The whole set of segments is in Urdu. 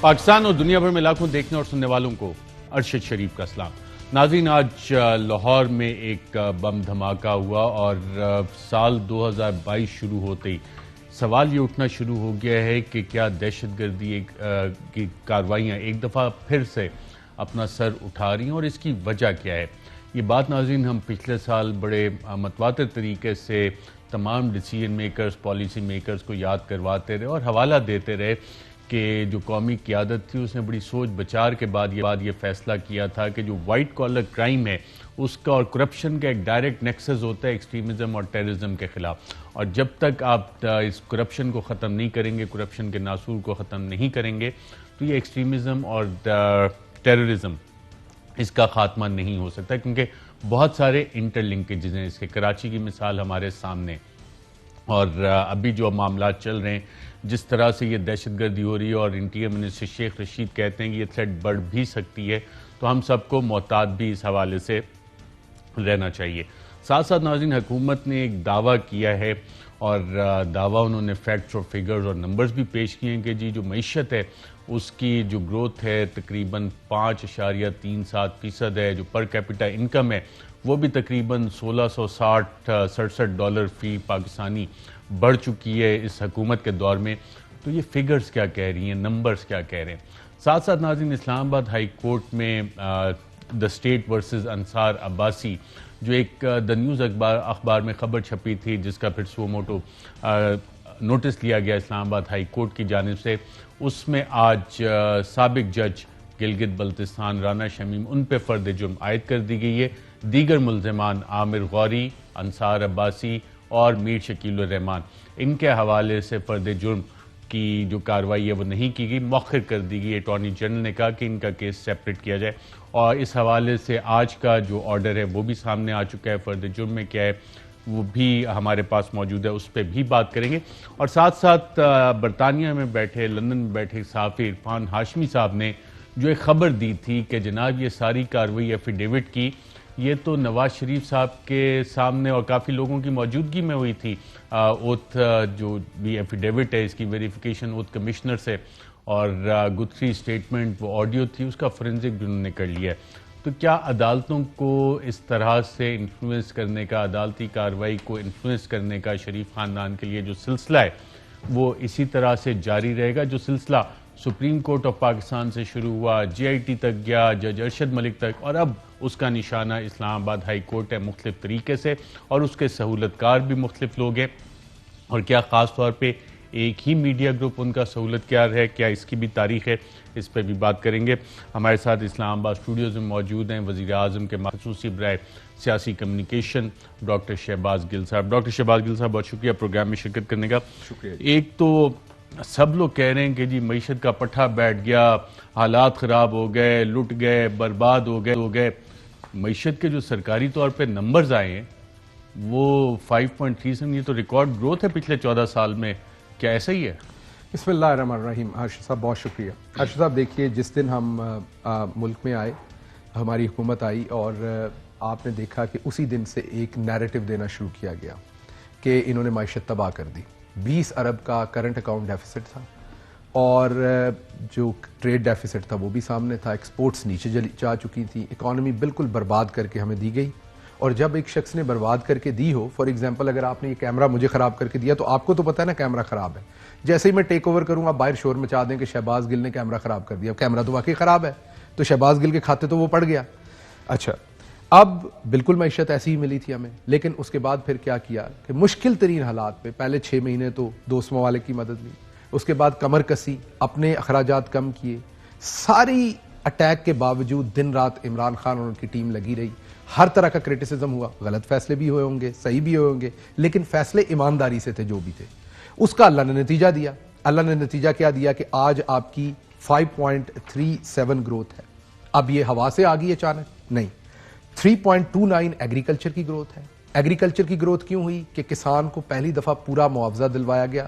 پاکستان اور دنیا بھر میں لاکھوں دیکھنے اور سننے والوں کو ارشد شریف کا سلام۔ ناظرین، آج لاہور میں ایک بم دھماکہ ہوا اور سال 2022 شروع ہوتے ہی سوال یہ اٹھنا شروع ہو گیا ہے کہ کیا دہشت گردی کی کارروائیاں ایک دفعہ پھر سے اپنا سر اٹھا رہی ہیں اور اس کی وجہ کیا ہے؟ یہ بات ناظرین ہم پچھلے سال بڑے متواتر طریقے سے تمام ڈیسیژن میکرز، پالیسی میکرز کو یاد کرواتے رہے اور حوالہ دیتے رہے کہ جو قومی قیادت تھی اس نے بڑی سوچ بچار کے بعد یہ فیصلہ کیا تھا کہ جو وائٹ کالر کرائم ہے اس کا اور کرپشن کا ایک ڈائریکٹ نیکسس ہوتا ہے ایکسٹریمزم اور ٹیررزم کے خلاف، اور جب تک آپ اس کرپشن کو ختم نہیں کریں گے، کرپشن کے ناصور کو ختم نہیں کریں گے، تو یہ ایکسٹریمزم اور ٹیررزم اس کا خاتمہ نہیں ہو سکتا، کیونکہ بہت سارے انٹر لنکیجز ہیں اس کے۔ کراچی کی مثال ہمارے سامنے، اور ابھی جو معاملات چل رہے ہیں، جس طرح سے یہ دہشت گردی ہو رہی ہے، اور انٹیریئر منسٹر شیخ رشید کہتے ہیں کہ یہ تھریٹ بڑھ بھی سکتی ہے، تو ہم سب کو محتاط بھی اس حوالے سے رہنا چاہیے۔ ساتھ ساتھ ناظرین، حکومت نے ایک دعویٰ کیا ہے، اور دعویٰ انہوں نے فیکٹس اور فگرز اور نمبرز بھی پیش کیے ہیں کہ جی جو معیشت ہے اس کی جو گروتھ ہے تقریباً 5.37% ہے، جو پر کیپٹا انکم ہے وہ بھی تقریباً $1667 فی پاکستانی بڑھ چکی ہے اس حکومت کے دور میں۔ تو یہ فگرز کیا کہہ رہی ہیں، نمبرز کیا کہہ رہے ہیں؟ ساتھ ساتھ ناظرین، اسلام آباد ہائی کورٹ میں دا اسٹیٹ ورسز انصار عباسی، جو ایک دا نیوز اخبار میں خبر چھپی تھی جس کا پھر سو موٹو نوٹس لیا گیا اسلام آباد ہائی کورٹ کی جانب سے، اس میں آج سابق جج گلگت بلتستان رانا شمیم ان پہ فرد جرم عائد کر دی گئی ہے۔ دیگر ملزمان عامر غوری، انصار عباسی اور میر شکیل الرحمان، ان کے حوالے سے فرد جرم کی جو کارروائی ہے وہ نہیں کی گئی، مؤخر کر دی گئی۔ اٹارنی جنرل نے کہا کہ ان کا کیس سیپریٹ کیا جائے، اور اس حوالے سے آج کا جو آرڈر ہے وہ بھی سامنے آ چکا ہے، فرد جرم میں کیا ہے وہ بھی ہمارے پاس موجود ہے، اس پہ بھی بات کریں گے۔ اور ساتھ ساتھ برطانیہ میں بیٹھے، لندن میں بیٹھے صحافی عرفان ہاشمی صاحب نے جو ایک خبر دی تھی کہ جناب یہ ساری کارروائی ایفیڈیوٹ کی، یہ تو نواز شریف صاحب کے سامنے اور کافی لوگوں کی موجودگی میں ہوئی تھی، اوتھ جو بھی ایفیڈیوٹ ہے اس کی ویریفیکیشن اوتھ کمشنر سے، اور گتھری سٹیٹمنٹ وہ آڈیو تھی اس کا فورنزک جنہوں نے کر لیا ہے۔ تو کیا عدالتوں کو اس طرح سے انفلوئنس کرنے کا، عدالتی کارروائی کو انفلوئنس کرنے کا شریف خاندان کے لیے جو سلسلہ ہے وہ اسی طرح سے جاری رہے گا؟ جو سلسلہ سپریم کورٹ آف پاکستان سے شروع ہوا، جے آئی ٹی تک گیا، جج ارشد ملک تک، اور اب اس کا نشانہ اسلام آباد ہائی کورٹ ہے مختلف طریقے سے، اور اس کے سہولت کار بھی مختلف لوگ ہیں، اور کیا خاص طور پہ ایک ہی میڈیا گروپ ان کا سہولت کار ہے، کیا اس کی بھی تاریخ ہے؟ اس پہ بھی بات کریں گے۔ ہمارے ساتھ اسلام آباد اسٹوڈیوز میں موجود ہیں وزیر اعظم کے خصوصی برائے سیاسی کمیونیکیشن ڈاکٹر شہباز گل صاحب۔ ڈاکٹر شہباز گل صاحب، بہت شکریہ پروگرام میں شرکت کرنے کا۔ شکریہ۔ ایک تو سب لوگ کہہ رہے ہیں کہ جی معیشت کا پٹھا بیٹھ گیا، حالات خراب ہو گئے، لٹ گئے، برباد ہو گئے۔ معیشت کے جو سرکاری طور پہ نمبرز آئے ہیں وہ 5.37، یہ تو ریکارڈ گروتھ ہے پچھلے 14 سال میں، کیا ایسا ہی ہے؟ بسم اللہ الرحمن الرحیم۔ ارشد صاحب بہت شکریہ۔ ارشد صاحب دیکھیے، جس دن ہم ملک میں آئے، ہماری حکومت آئی، اور آپ نے دیکھا کہ اسی دن سے ایک نیریٹو دینا شروع کیا گیا کہ انہوں نے معیشت تباہ کر دی۔ 20 ارب کا کرنٹ اکاؤنٹ ڈیفیسٹ تھا، اور جو ٹریڈ ڈیفیسٹ تھا وہ بھی سامنے تھا، ایکسپورٹس نیچے جا چکی تھیں، اکانومی بالکل برباد کر کے ہمیں دی گئی۔ اور جب ایک شخص نے برباد کر کے دی ہو، فار ایگزامپل اگر آپ نے یہ کیمرہ مجھے خراب کر کے دیا تو آپ کو تو پتہ ہے نا کیمرہ خراب ہے، جیسے ہی میں ٹیک اوور کروں گا باہر شور مچا دیں کہ شہباز گل نے کیمرہ خراب کر دیا، کیمرہ تو واقعی خراب ہے، تو شہباز گل کے کھاتے تو وہ پڑ گیا۔ اچھا، اب بالکل معیشت ایسی ہی ملی تھی ہمیں، لیکن اس کے بعد پھر کیا کیا کہ مشکل ترین حالات پہ پہلے 6 مہینے تو دوست ممالک کی مدد لی، اس کے بعد کمر کسی، اپنے اخراجات کم کیے، ساری اٹیک کے باوجود دن رات عمران خان اور ان کی ٹیم لگی رہی، ہر طرح کا کرٹیسزم ہوا، غلط فیصلے بھی ہوئے ہوں گے، صحیح بھی ہوئے ہوں گے، لیکن فیصلے ایمانداری سے تھے جو بھی تھے۔ اس کا اللہ نے نتیجہ دیا۔ اللہ نے نتیجہ کیا دیا کہ آج آپ کی 5.37 گروتھ ہے۔ اب یہ ہوا سے آ گئی اچانک؟ نہیں، 3.29 ایگریکلچر کی گروتھ ہے۔ ایگریکلچر کی گروتھ کیوں ہوئی؟ کہ کسان کو پہلی دفعہ پورا معاوضہ دلوایا گیا۔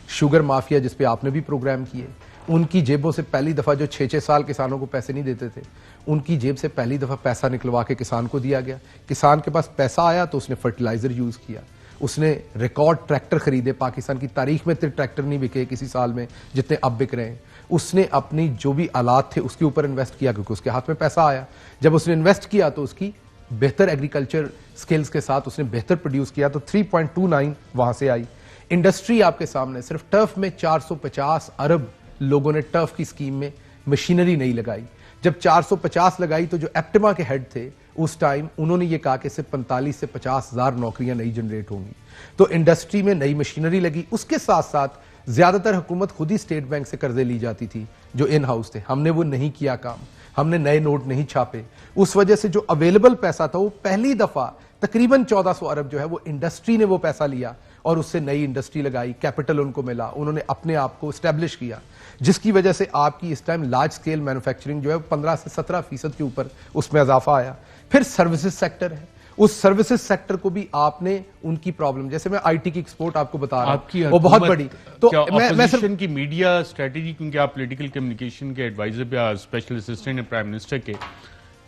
شوگر مافیا جس پہ آپ نے بھی پروگرام کیے، ان کی جیبوں سے پہلی دفعہ جو 6 سال کسانوں کو پیسے نہیں دیتے تھے، ان کی جیب سے پہلی دفعہ پیسہ نکلوا کے کسان کو دیا گیا۔ کسان کے پاس پیسہ آیا تو اس نے فرٹیلائزر یوز کیا، اس نے ریکارڈ ٹریکٹر خریدے۔ پاکستان کی تاریخ میں اتنے ٹریکٹر نہیں بکے کسی سال میں جتنے اب بک رہے ہیں۔ اس نے اپنی جو بھی آلات تھے اس کے اوپر انویسٹ کیا کیونکہ اس کے ہاتھ میں پیسہ آیا. جب اس نے انویسٹ کیا تو اس کی بہتر ایگریکلچر سکلز کے ساتھ اس نے بہتر پروڈیوس کیا, تو 3.29 وہاں سے آئی. انڈسٹری آپ کے سامنے, صرف ٹرف میں 450 ارب لوگوں نے ٹرف کی سکیم میں مشینری نہیں لگائی. جب 450 لگائی تو جو ایپٹما کے ہیڈ تھے اس ٹائم انہوں نے یہ کہا کہ صرف 45 سے 50 ہزار نوکریاں نئی جنریٹ ہوں گی. تو انڈسٹری میں نئی مشینری لگی. اس کے ساتھ ساتھ زیادہ تر حکومت خود ہی اسٹیٹ بینک سے قرضے لی جاتی تھی جو ان ہاؤس تھے. ہم نے وہ نہیں کیا کام, ہم نے نئے نوٹ نہیں چھاپے. اس وجہ سے جو اویلیبل پیسہ تھا وہ پہلی دفعہ تقریباً 1400 ارب جو ہے وہ انڈسٹری نے وہ پیسہ لیا اور اس سے نئی انڈسٹری لگائی, کیپٹل ان کو ملا, انہوں نے اپنے آپ کو اسٹیبلش کیا, جس کی وجہ سے آپ کی اس ٹائم لارج سکیل مینوفیکچرنگ جو ہے 15 سے 17% کے اوپر اس میں اضافہ آیا. پھر سروسز سیکٹر ہے, اس سروسز سیکٹر کو بھی آپ نے ان کی پرابلم, جیسے میں آئی ٹی کی ایکسپورٹ آپ کو بتا رہا ہوں وہ بہت بڑی. تو میں صرف کی میڈیا اسٹریٹجی, کیونکہ آپ پولیٹیکل کمیونیکیشن کے ایڈوائزر پہ اسپیشل اسسٹنٹ ہیں پرائم منسٹر کے,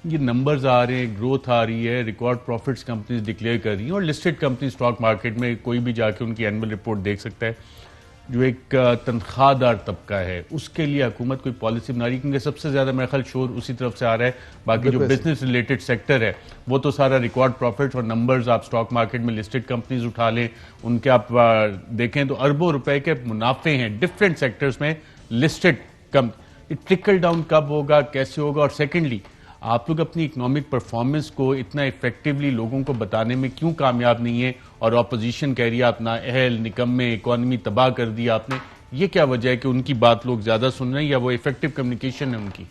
یہ نمبرز آ رہے ہیں, گروتھ آ رہی ہے, ریکارڈ پروفٹس کمپنیز ڈکلیئر کر رہی ہیں, اور لسٹڈ کمپنی اسٹاک مارکیٹ میں کوئی بھی جا کے ان کی اینول رپورٹ دیکھ سکتا ہے. جو ایک تنخواہ دار طبقہ ہے اس کے لیے حکومت کوئی پالیسی بنا رہی ہے, کیونکہ سب سے زیادہ میرے خیال شور اسی طرف سے آ رہا ہے. باقی جو بزنس ریلیٹڈ سیکٹر ہے وہ تو سارا ریکارڈ پروفٹس اور نمبرز آپ اسٹاک مارکیٹ میں لسٹڈ کمپنیز اٹھا لیں, ان کے آپ دیکھیں تو اربوں روپے کے منافع ہیں ڈفرینٹ سیکٹرز میں لسٹڈ. ٹرکل ڈاؤن کب ہوگا, کیسے ہوگا؟ اور سیکنڈلی آپ لوگ اپنی اکنامک پرفارمنس کو اتنا افیکٹولی لوگوں کو بتانے میں کیوں کامیاب نہیں ہے, اور اپوزیشن کہہ رہی ہے اپنا اہل نکمے اکانومی تباہ کر دیا آپ نے, یہ کیا وجہ ہے کہ ان کی بات لوگ زیادہ سن رہے ہیں یا وہ افیکٹو کمیونیکیشن ہے ان کی؟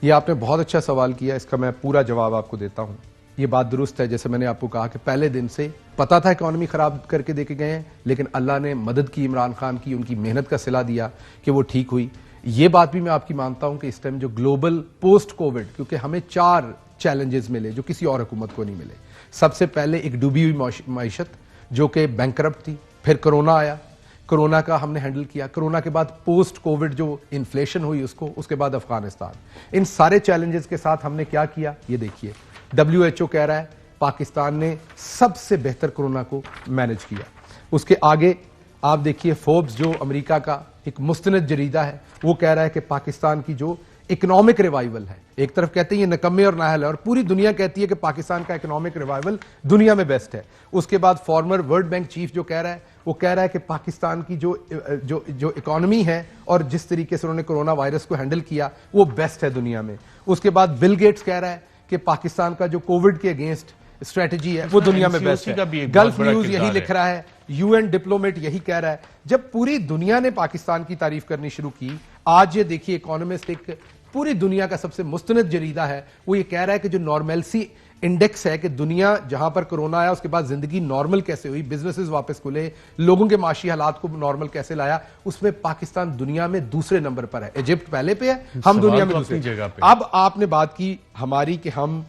یہ آپ نے بہت اچھا سوال کیا, اس کا میں پورا جواب آپ کو دیتا ہوں. یہ بات درست ہے, جیسے میں نے آپ کو کہا کہ پہلے دن سے پتا تھا اکانومی خراب کر کے دے کے گئے ہیں, لیکن اللہ نے مدد کی عمران خان کی, ان کی محنت کا صلہ دیا کہ وہ ٹھیک ہوئی. یہ بات بھی میں آپ کی مانتا ہوں کہ اس ٹائم جو گلوبل پوسٹ کووڈ, کیونکہ ہمیں 4 چیلنجز ملے جو کسی اور حکومت کو نہیں ملے. سب سے پہلے ایک ڈوبی ہوئی معیشت جو کہ بینکرپٹ تھی, پھر کرونا آیا, کرونا کا ہم نے ہینڈل کیا, کرونا کے بعد پوسٹ کووڈ جو انفلیشن ہوئی اس کے بعد افغانستان. ان سارے چیلنجز کے ساتھ ہم نے کیا کیا یہ دیکھیے. WHO کہہ رہا ہے پاکستان نے سب سے بہتر کرونا کو مینج کیا. اس کے آگے آپ دیکھیے فوربس جو امریکہ کا ایک مستند جریدہ ہے وہ کہہ رہا ہے کہ پاکستان کی جو اکنامک ریوائول ہے, ایک طرف کہتے ہیں یہ نکمے اور نااہل ہے, اور پوری دنیا کہتی ہے کہ پاکستان کا اکنامک ریوائول دنیا میں بیسٹ ہے. اس کے بعد فارمر ورلڈ بینک چیف جو کہہ رہا ہے وہ کہہ رہا ہے کہ پاکستان کی جو اکانومی ہے اور جس طریقے سے انہوں نے کرونا وائرس کو ہینڈل کیا وہ بیسٹ ہے دنیا میں. اس کے بعد بل گیٹس کہہ رہا ہے کہ پاکستان کا جو کووڈ کے اگینسٹ اسٹریٹجی ہے وہ دنیا میں بیسٹ ہے. گلف نیوز یہی لکھ رہا ہے, UN ڈپلومیٹ یہی کہہ رہا ہے. جب پوری دنیا نے پاکستان کی تعریف کرنی شروع کی, آج یہ دیکھیے اکانومسٹ ایک پوری دنیا کا سب سے مستند جریدہ ہے, وہ یہ کہہ رہا ہے کہ جو نارملسی انڈیکس ہے کہ دنیا جہاں پر کرونا آیا اس کے بعد زندگی نارمل کیسے ہوئی, بزنسز واپس کھلے, لوگوں کے معاشی حالات کو نارمل کیسے لایا, اس میں پاکستان دنیا میں دوسرے نمبر پر ہے. ایجپٹ پہلے پہ ہے, ہم دنیا میں دوسرے جگہ پہ. اب آپ نے بات کی ہماری کہ ہم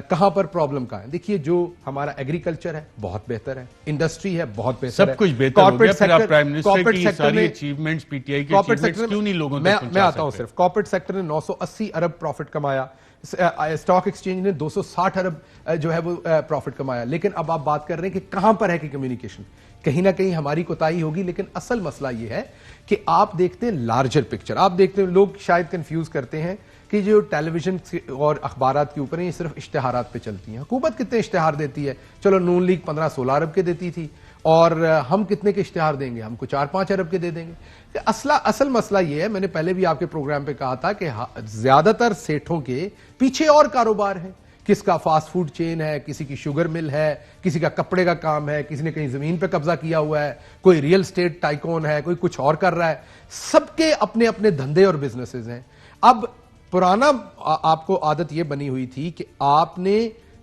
کہاں پر پرابلم کا ہے. دیکھیے جو ہمارا ایگریکلچر ہے بہت بہتر ہے, انڈسٹری ہے بہت بہتر ہے, سب کچھ بہتر ہو گیا. پھر آپ پرائم منسٹر کی ساری اچیومنٹس پی ٹی آئی کے اچیومنٹس کیوں نہیں لوگوں تک پہنچا سکتے؟ میں آتا ہوں صرف کارپوریٹ سیکٹر نے 980 ارب پروفٹ کمایا, اسٹاک ایکسچینج نے 260 ارب جو ہے وہ پروفٹ کمایا. لیکن اب آپ بات کر رہے ہیں کہ کہاں پر ہے کہ کمیونیکیشن, کہیں نہ کہیں ہماری کوتاہی ہوگی. لیکن اصل مسئلہ یہ ہے کہ آپ دیکھتے ہیں لارجر پکچر, آپ دیکھتے ہیں لوگ شاید کنفیوز کرتے ہیں کہ جو ٹیلی ویژن اور اخبارات کے اوپر ہیں یہ صرف اشتہارات پہ چلتی ہیں. حکومت کتنے اشتہار دیتی ہے؟ چلو نون لیگ 15-16 ارب کے دیتی تھی, اور ہم کتنے کے اشتہار دیں گے؟ ہم کو 4-5 ارب کے دے دیں گے. اصل مسئلہ یہ ہے, میں نے پہلے بھی آپ کے پروگرام پہ کہا تھا کہ زیادہ تر سیٹھوں کے پیچھے اور کاروبار ہیں. کس کا فاسٹ فوڈ چین ہے, کسی کی شوگر مل ہے, کسی کا کپڑے کا کام ہے, کسی نے کہیں زمین پہ قبضہ کیا ہوا ہے, کوئی ریئل اسٹیٹ ٹائکون ہے, کوئی کچھ اور کر رہا ہے. سب کے اپنے اپنے دھندے اور بزنسز ہیں. اب پرانا آپ کو عادت یہ بنی ہوئی تھی کہ آپ نے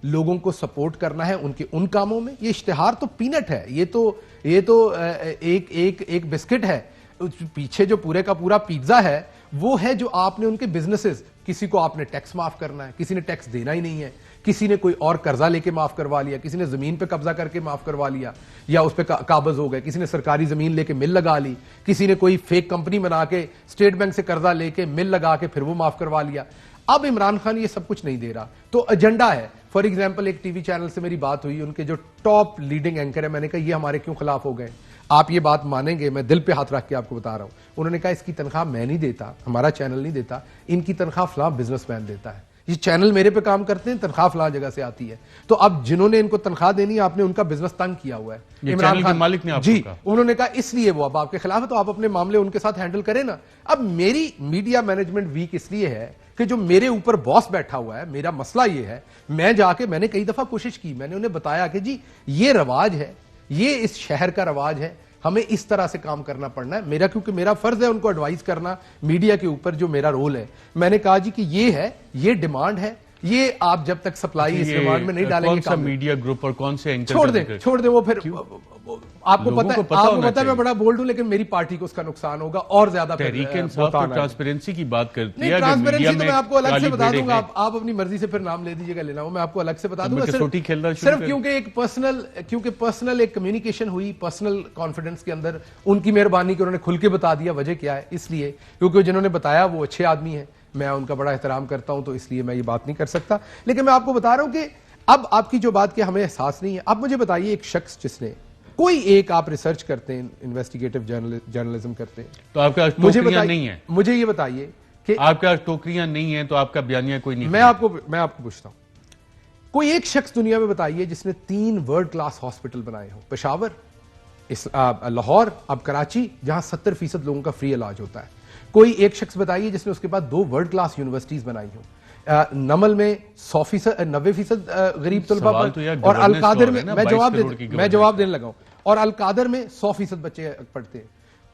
لوگوں کو سپورٹ کرنا ہے ان کے ان کاموں میں. یہ اشتہار تو پینٹ ہے, یہ تو ایک بسکٹ ہے. پیچھے جو پورے کا پورا پیزا ہے وہ ہے جو آپ نے ان کے بزنسز, کسی کو آپ نے ٹیکس معاف کرنا ہے, کسی نے ٹیکس دینا ہی نہیں ہے, کسی نے کوئی اور قرضہ لے کے معاف کروا لیا, کسی نے زمین پہ قبضہ کر کے معاف کروا لیا یا اس پہ قابض ہو گئے, کسی نے سرکاری زمین لے کے مل لگا لی, کسی نے کوئی فیک کمپنی بنا کے اسٹیٹ بینک سے قرضہ لے کے مل لگا کے پھر وہ معاف کروا لیا. اب عمران خان یہ سب کچھ نہیں دے رہا, تو ایجنڈا ہے. فار ایگزامپل ایک ٹی وی چینل سے میری بات ہوئی, ان کے جو ٹاپ لیڈنگ اینکر ہے, میں نے کہا یہ ہمارے کیوں خلاف ہو گئے؟ آپ یہ بات مانیں گے, میں دل پہ ہاتھ رکھ کے آپ کو بتا رہا ہوں. انہوں نے کہا اس کی تنخواہ میں نہیں دیتا, ہمارا چینل نہیں دیتا, ان کی تنخواہ فلاں بزنس مین دیتا ہے, یہ چینل میرے پہ کام کرتے ہیں, تنخواہ فلاں جگہ سے آتی ہے. تو اب جنہوں نے ان کو تنخواہ دینی ہے آپ نے ان کا بزنس تنگ کیا ہوا ہے. عمران خان مالک نے آپ جی کو کہا, انہوں نے کہا اس لیے وہ اب آپ کے خلاف ہے, تو آپ اپنے معاملے ان کے ساتھ ہینڈل کریں نا. اب میری میڈیا مینجمنٹ ویک اس لیے ہے کہ جو میرے اوپر باس بیٹھا ہوا ہے, میرا مسئلہ یہ ہے, میں جا کے میں نے کئی دفعہ کوشش کی, میں نے انہیں بتایا کہ جی یہ رواج ہے, یہ اس شہر کا رواج ہے, ہمیں اس طرح سے کام کرنا پڑنا ہے. میرا کیونکہ میرا فرض ہے ان کو ایڈوائز کرنا میڈیا کے اوپر, جو میرا رول ہے. میں نے کہا جی کہ یہ ہے, یہ ڈیمانڈ ہے, یہ آپ جب تک سپلائی اس ڈیمانڈ میں نہیں ڈالیں گے, کون سا میڈیا گروپ اور کون سے اینکر چھوڑ دیں وہ پھر آپ کو پتا ہے میں بڑا بولڈ ہوں, لیکن میری پارٹی کو اس کا نقصان ہوگا اور زیادہ. تحریک انصاف تو ٹرانسپیرنسی کی بات کرتی ہے, ٹرانسپیرنسی تو میں آپ کو الگ سے بتا دوں گا, آپ اپنی مرضی سے پھر نام لے دیجیے گا, لینا ہو میں آپ کو الگ سے بتا دوں گا, صرف کیونکہ پرسنل ایک کمیونیکیشن ہوئی پرسنل کانفیڈنس کے اندر, ان کی مہربانی کہ انہوں نے کھل کے بتا دیا وجہ کیا ہے, اس لیے کیونکہ جنہوں نے بتایا وہ اچھے آدمی ہیں, میں ان کا بڑا احترام کرتا ہوں, تو اس لیے میں یہ بات نہیں کر سکتا. لیکن میں آپ کو بتا رہا ہوں کہ اب آپ کی جو بات کہ ہمیں احساس نہیں ہے, اب مجھے بتائیے ایک شخص جس نے کوئی ایک, آپ ریسرچ کرتے ہیں, انویسٹیگیٹو جرنلزم کرتے ہیں, تو آپ کا ٹوکریاں نہیں ہیں, مجھے یہ بتائیے کہ آپ کا ٹوکریاں نہیں ہیں تو آپ کا بیانیہ کوئی نہیں. میں آپ کو پوچھتا ہوں, کوئی ایک شخص دنیا میں بتائیے جس نے 3 ورلڈ کلاس ہاسپٹل بنائے ہوں, پشاور, لاہور, اب کراچی, جہاں 70% لوگوں کا فری علاج ہوتا ہے. کوئی ایک شخص بتائیے جس نے اس کے بعد 2 ورلڈ کلاس یونیورسٹیز بنائی ہوں, نمل میں 90% غریب طلبہ پر, اور القادر میں, میں جواب دینے لگا ہوں, اور القادر میں 100% بچے پڑھتے ہیں.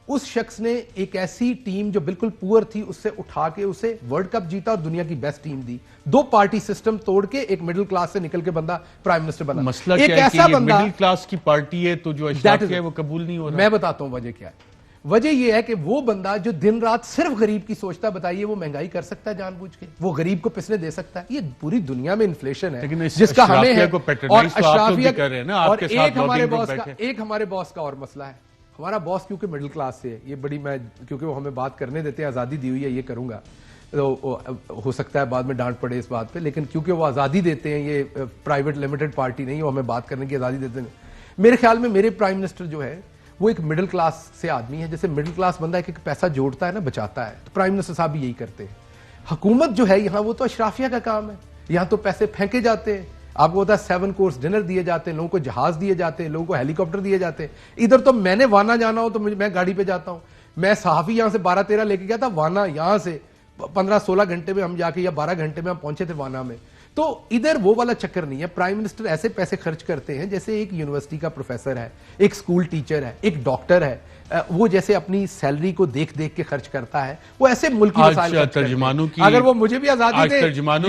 اس شخص نے ایک ایسی ٹیم جو بالکل پور تھی اس سے اٹھا کے اسے ورلڈ کپ جیتا اور دنیا کی بیسٹ ٹیم دی. 2 پارٹی سسٹم توڑ کے ایک مڈل کلاس سے نکل کے بندہ پرائم منسٹر بنا. مسئلہ کیا ہے کہ یہ مڈل کلاس کی پارٹی ہے تو جو اشراف ہے وہ قبول نہیں ہو رہا. میں بتاتا ہوں وجہ کیا ہے. وجہ یہ ہے کہ وہ بندہ جو دن رات صرف غریب کی سوچتا ہے, بتائیے وہ مہنگائی کر سکتا ہے جان بوجھ کے, وہ غریب کو پسنے دے سکتا ہے. یہ پوری دنیا میں انفلیشن ہے جس کا ہمیں ہے, اور ایک ہمارے باس کا اور مسئلہ ہے. ہمارا باس کیونکہ مڈل کلاس سے ہے, یہ بڑی, میں کیونکہ وہ ہمیں بات کرنے دیتے ہیں, آزادی دی ہوئی ہے, یہ کروں گا, تو ہو سکتا ہے بعد میں ڈانٹ پڑے اس بات پہ, لیکن کیونکہ وہ آزادی دیتے ہیں, یہ پرائیویٹ لمیٹڈ پارٹی نہیں, وہ ہمیں بات کرنے کی آزادی دیتے ہیں. میرے خیال میں میرے پرائم منسٹر جو ہے وہ ایک مڈل کلاس سے آدمی ہے. جیسے مڈل کلاس بندہ ایک پیسہ جوڑتا ہے نا, بچاتا ہے, تو پرائم منسٹر صاحب بھی یہی کرتے ہیں. حکومت جو ہے یہاں وہ تو اشرافیہ کا کام ہے, یہاں تو پیسے پھینکے جاتے ہیں. آپ کو پتا ہے 7 کورس ڈنر دیے جاتے ہیں, لوگوں کو جہاز دیے جاتے ہیں, لوگوں کو ہیلی کاپٹر دیے جاتے ہیں. ادھر تو میں نے وانا جانا ہو تو میں گاڑی پہ جاتا ہوں, میں صحافی یہاں سے 12-13 لے کے گیا تھا, وانا یہاں سے 15-16 گھنٹے میں ہم جا کے, یا 12 گھنٹے میں ہم پہنچے تھے وانا میں. تو ادھر وہ والا چکر نہیں ہے. پرائم منسٹر ایسے پیسے خرچ کرتے ہیں جیسے ایک یونیورسٹی کا پروفیسر ہے, ایک اسکول ٹیچر ہے, ایک ڈاکٹر ہے, وہ جیسے اپنی سیلری کو دیکھ دیکھ کے خرچ کرتا ہے, وہ ایسے ملکی مسائل خرچ کرتے ہیں. اگر وہ مجھے بھی آزادی دے,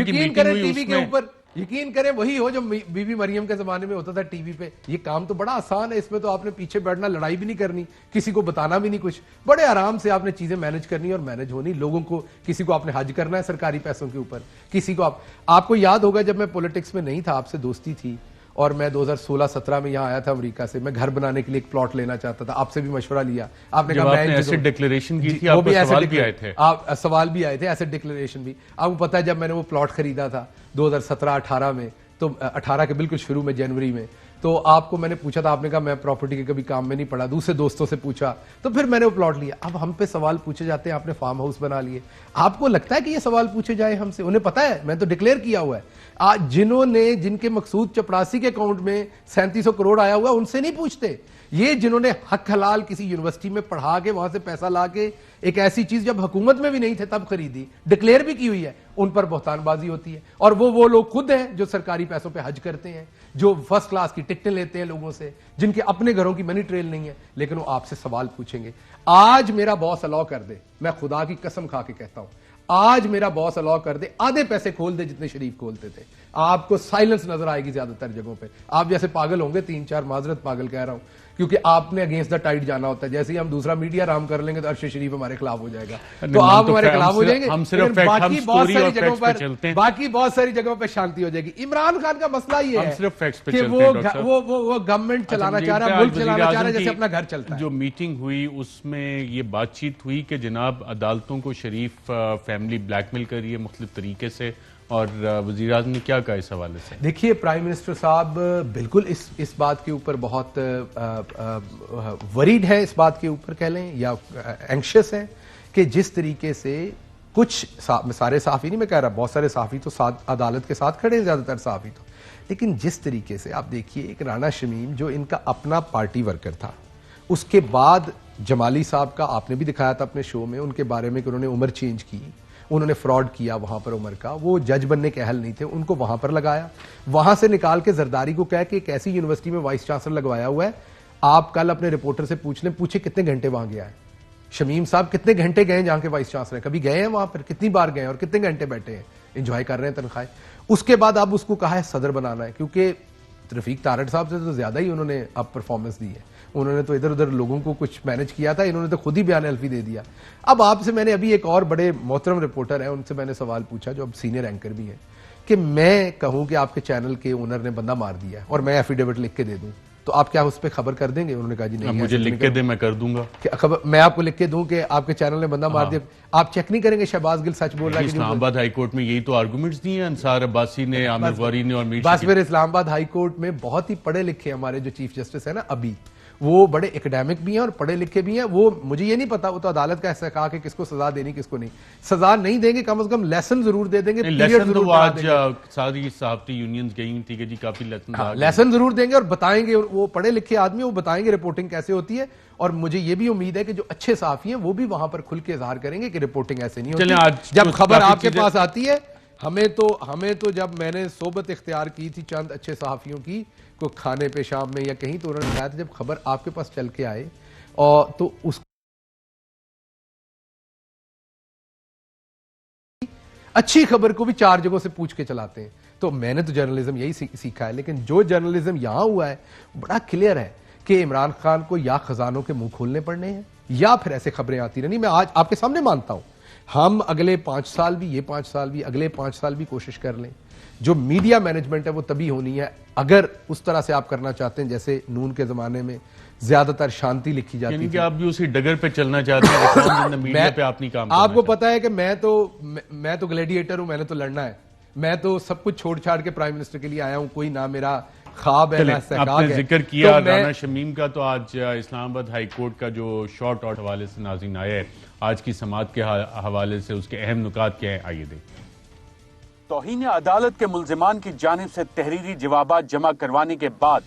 یقین کریں ٹی وی کے اوپر, یقین کریں وہی ہو جو بی بی مریم کے زمانے میں ہوتا تھا ٹی وی پہ. یہ کام تو بڑا آسان ہے, اس میں تو آپ نے پیچھے بیٹھنا, لڑائی بھی نہیں کرنی, کسی کو بتانا بھی نہیں کچھ, بڑے آرام سے آپ نے چیزیں مینج کرنی اور مینج ہونی. لوگوں کو, کسی کو آپ نے حج کرنا ہے سرکاری پیسوں کے اوپر, کسی کو آپ کو یاد ہوگا جب میں پولیٹکس میں نہیں تھا, آپ سے دوستی تھی, اور میں 2016-17 میں یہاں آیا تھا امریکہ سے, میں گھر بنانے کے لیے ایک پلاٹ لینا چاہتا تھا, آپ سے بھی مشورہ لیا, آپ نے کہا میں ایسٹ ڈکلیریشن کی تھی, آپ کو سوال بھی آئے تھے, سوال بھی آئے تھے, ایسٹ ڈکلیریشن بھی. آپ کو پتا ہے جب میں نے وہ پلاٹ خریدا تھا 2017-18 میں, تو 18 کے بالکل شروع میں, جنوری میں, تو آپ کو میں نے پوچھا تھا, آپ نے کہا میں پراپرٹی کے کبھی کام میں نہیں پڑا, دوسرے دوستوں سے پوچھا, تو پھر میں نے وہ پلاٹ لیا. اب ہم پہ سوال پوچھے جاتے ہیں, آپ نے فارم ہاؤس بنا لیے, آپ کو لگتا ہے کہ یہ سوال پوچھے جائیں ہم سے؟ انہیں پتا ہے میں تو ڈکلیئر کیا ہوا ہے. جنہوں نے, جن کے مقصود چپڑاسی کے اکاؤنٹ میں 3700 کروڑ آیا ہوا ہے, ان سے نہیں پوچھتے. یہ جنہوں نے حق حلال کسی یونیورسٹی میں پڑھا کے وہاں سے پیسہ لا کے ایک ایسی چیز جب حکومت میں بھی نہیں تھے تب خریدی, ڈکلیئر بھی کی ہوئی ہے, ان پر بہتان بازی ہوتی ہے. اور وہ لوگ خود ہیں جو سرکاری پیسوں پہ حج کرتے ہیں, جو فرسٹ کلاس کی ٹکٹیں لیتے ہیں لوگوں سے, جن کے اپنے گھروں کی منی ٹریل نہیں ہے, لیکن وہ آپ سے سوال پوچھیں گے. آج میرا باس الاؤ کر دے, میں خدا کی قسم کھا کے کہتا ہوں, آج میرا باس الاؤ کر دے, آدھے پیسے کھول دے جتنے شریف کھولتے تھے, آپ کو سائلنس نظر آئے گی زیادہ تر جگہوں پہ. آپ جیسے پاگل ہوں گے, 3-4 معذرت پاگل کہہ رہا ہوں, کیونکہ آپ نے اگینسٹ دا ٹائڈ جانا ہوتا ہے. جیسے ہی ہم دوسرا میڈیا رام کر لیں گے تو عرش شریف ہمارے خلاف ہو جائے گا, تو آپ ہمارے خلاف ہو جائیں گے. باقی بہت ساری جگہوں پہ شانتی ہو جائے گی. عمران خان کا مسئلہ یہ ہے کہ وہ گورنمنٹ چلانا چاہ رہا ہے, ملک چلانا چاہ رہا ہے جیسے اپنا گھر چلتا ہے. جو میٹنگ ہوئی اس میں یہ بات چیت ہوئی کہ جناب عدالتوں کو شریف فیملی بلیک میل کر رہی ہے مختلف طریقے سے, اور وزیر اعظم نے کیا کہا اس حوالے سے؟ دیکھیے پرائم منسٹر صاحب بالکل اس بات کے اوپر بہت وریڈ ہے, اس بات کے اوپر کہہ لیں یا اینکشس ہیں کہ جس طریقے سے کچھ سارے صحافی نہیں میں کہہ رہا, بہت سارے صحافی تو عدالت کے ساتھ کھڑے ہیں, زیادہ تر صحافی تو, لیکن جس طریقے سے آپ دیکھیے ایک رانا شمیم جو ان کا اپنا پارٹی ورکر تھا, اس کے بعد جمالی صاحب کا آپ نے بھی دکھایا تھا اپنے شو میں ان کے بارے میں کہ انہوں نے عمر چینج کی, انہوں نے فراڈ کیا وہاں پر عمر کا, وہ جج بننے کے اہل نہیں تھے, ان کو وہاں پر لگایا, وہاں سے نکال کے زرداری کو کہہ کہ ایک ایسی یونیورسٹی میں وائس چانسلر لگوایا ہوا ہے, آپ کل اپنے رپورٹر سے پوچھ لیں, پوچھے کتنے گھنٹے وہاں گیا ہے شمیم صاحب, کتنے گھنٹے گئے ہیں جہاں کے وائس چانسلر ہیں, کبھی گئے ہیں وہاں پر, کتنی بار گئے ہیں اور کتنے گھنٹے بیٹھے ہیں, انجوائے کر رہے ہیں تنخواہیں. اس کے بعد اب اس کو کہا ہے صدر بنانا ہے, کیونکہ رفیق تارڑ صاحب سے تو زیادہ ہی انہوں نے اب پرفارمنس دی ہے, انہوں نے تو ادھر ادھر لوگوں کو کچھ مینج کیا تھا, انہوں نے تو خود ہی بیان الفی دے دیا. اب آپ سے میں نے ابھی ایک اور بڑے محترم رپورٹر ہیں, ان سے میں نے سوال پوچھا جو اب سینئر اینکر بھی ہیں, کہ میں کہوں کہ آپ کے چینل کے اونر نے بندہ مار دیا ہے اور میں ایفیڈیوٹ لکھ کے دے دوں تو آپ کیا اس پہ خبر کر دیں گے؟ انہوں نے کہا جی نہیں, مجھے لکھ کے دیں میں کر دوں گا. میں آپ کو لکھ کے دوں کہ آپ کے چینل نے بندہ مار دیا, آپ چیک نہیں کریں گے شہباز گل سچ بول رہا ہے؟ اسلام آباد ہائی کورٹ میں یہی تو آرگومنٹس دی ہیں انصار عباسی نے, عامر غوری نے اور میر بس پھر اسلام آباد ہائی کورٹ میں بہت ہی پڑھے لکھے ہمارے جو چیف جسٹس ہیں نا ابھی, وہ بڑے اکیڈیمک بھی ہیں اور پڑھے لکھے بھی ہیں. وہ مجھے یہ نہیں پتا, وہ تو عدالت کا استحقاق ہے کس کو سزا دینی کس کو نہیں. سزا نہیں دیں گے, کم از کم لیسن ضرور دے دیں گے. لیسن تو آج ساری صحافتی یونینز گئی تھی کہ جی کافی لیسن ضرور دیں گے اور بتائیں گے, وہ پڑھے لکھے آدمی, وہ بتائیں گے رپورٹنگ کیسے ہوتی ہے. اور مجھے یہ بھی امید ہے کہ جو اچھے صحافی ہیں وہ بھی وہاں پر کھل کے اظہار کریں گے کہ رپورٹنگ ایسے نہیں ہوتی. جب خبر آپ کے پاس آتی ہے, ہمیں تو جب میں نے صحبت اختیار کی تھی چند اچھے صحافیوں کی کو کھانے پہ شام میں یا کہیں, تو انہوں نے بتایا تھا جب خبر آپ کے پاس چل کے آئے اور تو اس اچھی خبر کو بھی 4 جگہوں سے پوچھ کے چلاتے ہیں. تو میں نے تو جرنلزم یہی سیکھا ہے, لیکن جو جرنلزم یہاں ہوا ہے بڑا کلیئر ہے کہ عمران خان کو یا خزانوں کے منہ کھولنے پڑنے ہیں یا پھر ایسے خبریں آتی رہنی. میں آج آپ کے سامنے مانتا ہوں, ہم اگلے 5 سال بھی, یہ 5 سال بھی, اگلے 5 سال بھی کوشش کر لیں. جو میڈیا مینجمنٹ ہے وہ تبھی ہونی ہے اگر اس طرح سے آپ کرنا چاہتے ہیں جیسے نون کے زمانے میں زیادہ تر شانتی لکھی جاتی تھی. آپ بھی اسی ڈگر پہ چلنا چاہتے ہیں, میڈیا پہ آپ نہیں کام. آپ کو پتا ہے کہ میں تو گلیڈیٹر ہوں, میں نے تو لڑنا ہے, میں تو سب کچھ چھوڑ چھاڑ کے پرائم منسٹر کے لیے آیا ہوں, کوئی نہ میرا خواب ہے نہ استحقاق ہے. آپ نے ذکر کیا رانا شمیم کا, تو آج اسلام آباد ہائی کورٹ کا جو شارٹ آؤٹ حوالے سے ناظرین آیا ہے آج کی سماعت کے حوالے سے, اس کے اہم نکات کیا ہیں, آئیے دیکھیں. توہین عدالت کے ملزمان کی جانب سے تحریری جوابات جمع کروانے کے بعد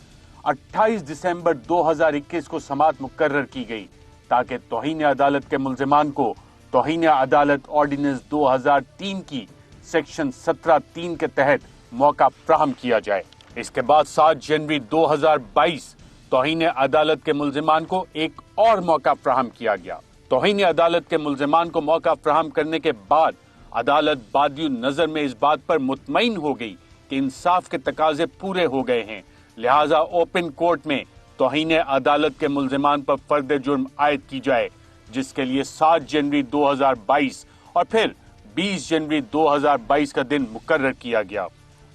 28 دسمبر 2021 کو سماعت مقرر کی گئی تاکہ توہین عدالت کے ملزمان کو توہین عدالت آرڈیننس 2003 کی سیکشن 17(3) کے تحت موقع فراہم کیا جائے. اس کے بعد 7 جنوری 2022 توہین عدالت کے ملزمان کو ایک اور موقع فراہم کیا گیا. توہین عدالت کے ملزمان کو موقع فراہم کرنے کے بعد عدالت بادی نظر میں اس بات پر مطمئن ہو گئی کہ انصاف کے تقاضے پورے ہو گئے ہیں, لہٰذا اوپن کورٹ میں توہین عدالت کے ملزمان پر فرد جرم عائد کی جائے, جس کے لیے 7 جنوری 2022 اور پھر 20 جنوری 2022 کا دن مقرر کیا گیا.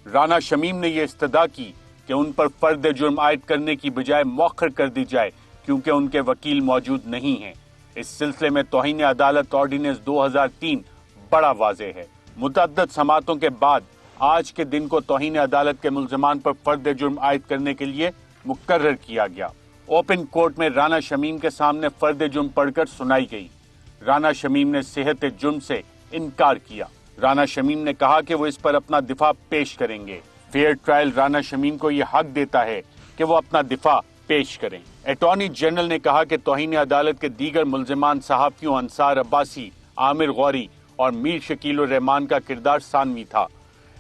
رانا شمیم نے یہ استدعا کی کہ ان پر فرد جرم عائد کرنے کی بجائے مؤخر کر دی جائے کیونکہ ان کے وکیل موجود نہیں ہیں. اس سلسلے میں توہین عدالت آرڈیننس 2003 بڑا واضح ہے. متعدد سماعتوں کے بعد آج کے دن کو توہین عدالت کے ملزمان پر فرد جرم عائد کرنے کے لیے مقرر کیا گیا. اوپن کورٹ میں رانا شمیم کے سامنے فرد جرم پڑھ کر سنائی گئی. رانا شمیم نے صحت جرم سے انکار کیا. رانا شمیم نے کہا کہ وہ اس پر اپنا دفاع پیش کریں گے. فیئر ٹرائل رانا شمیم کو یہ حق دیتا ہے کہ وہ اپنا دفاع پیش کریں. اٹارنی جنرل نے کہا کہ توہین عدالت کے دیگر ملزمان صحافیوں انصار عباسی, عامر غوری اور میر شکیل الرحمان کا کردار ثانوی تھا.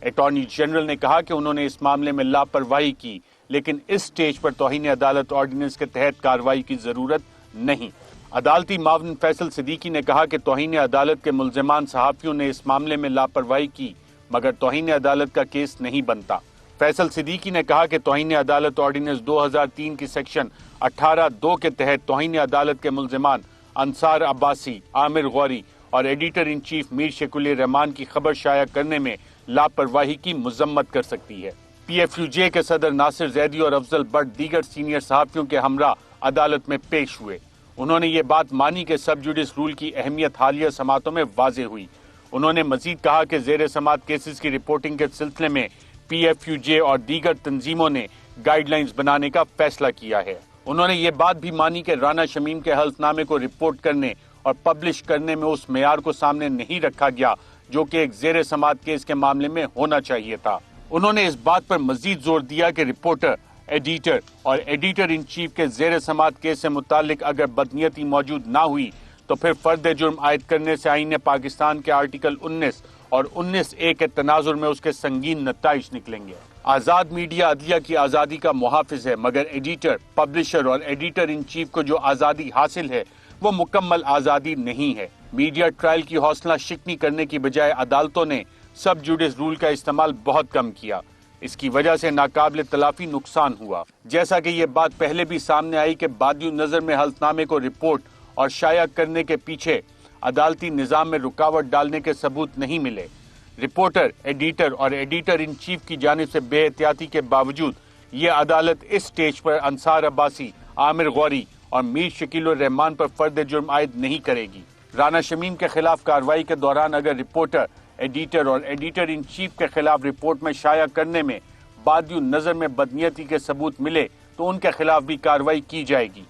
اٹارنی جنرل نے کہا کہ انہوں نے اس معاملے میں لاپرواہی کی, لیکن اس سٹیج پر توہین عدالت آرڈیننس کے تحت کارروائی کی ضرورت نہیں. عدالتی معاون فیصل صدیقی نے کہا کہ توہین عدالت کے ملزمان صحافیوں نے اس معاملے میں لاپرواہی کی مگر توہین عدالت کا کیس نہیں بنتا. فیصل صدیقی نے کہا کہ توہین عدالت آرڈیننس 2003 کی سیکشن 18(2) کے تحت توہین عدالت کے ملزمان انصار عباسی, عامر غوری اور ایڈیٹر ان چیف میر شکیل الرحمان کی خبر شائع کرنے میں لاپرواہی کی مذمت کر سکتی ہے. پی ایف یو جے کے صدر ناصر زیدی اور افضل بٹ دیگر سینئر صحافیوں کے ہمراہ عدالت میں پیش ہوئے. انہوں نے یہ بات مانی کہ سب جوڈس رول کی اہمیت حالیہ سماعتوں میں واضح ہوئی. انہوں نے مزید کہا کہ زیر سماعت کیسز کی رپورٹنگ کے سلسلے میں PFUJ اور دیگر تنظیموں نے گائیڈ لائنز بنانے کا فیصلہ کیا ہے۔ انہوں نے یہ بات بھی مانی کہ رانا شمیم کے حلف نامے کو رپورٹ کرنے اور پبلش کرنے میں اس معیار کو سامنے نہیں رکھا گیا جو کہ ایک زیر سماعت کیس کے معاملے میں ہونا چاہیے تھا۔ انہوں نے اس بات پر مزید زور دیا کہ رپورٹر، ایڈیٹر اور ایڈیٹر ان چیف کے زیر سماعت کیس سے متعلق اگر بدنیتی موجود نہ ہوئی تو پھر فرد جرم عائد کرنے سے آئین پاکستان کے آرٹیکل 19 اور 19A کے تناظر میں اس کے سنگین نتائج نکلیں گے۔ آزاد میڈیا عدلیہ کی آزادی کا محافظ ہے، مگر ایڈیٹر، پبلشر اور ایڈیٹر ان چیف کو جو آزادی حاصل ہے وہ مکمل آزادی نہیں ہے۔ میڈیا ٹرائل کی حوصلہ شکنی کرنے کی بجائے عدالتوں نے سب جوڈس رول کا استعمال بہت کم کیا۔ اس کی وجہ سے ناقابل تلافی نقصان ہوا، جیسا کہ یہ بات پہلے بھی سامنے آئی کہ بادی نظر میں حلف نامے کو رپورٹ اور شائع کرنے کے پیچھے عدالتی نظام میں رکاوٹ ڈالنے کے ثبوت نہیں ملے۔ رپورٹر، ایڈیٹر اور ایڈیٹر ان چیف کی جانب سے بے احتیاطی کے باوجود یہ عدالت اس سٹیج پر انصار عباسی، عامر غوری اور میر شکیل الرحمان پر فرد جرم عائد نہیں کرے گی۔ رانا شمیم کے خلاف کارروائی کے دوران اگر رپورٹر، ایڈیٹر اور ایڈیٹر ان چیف کے خلاف رپورٹ میں شائع کرنے میں بادی نظر میں بدنیتی کے ثبوت ملے تو ان کے خلاف بھی کارروائی کی جائے گی۔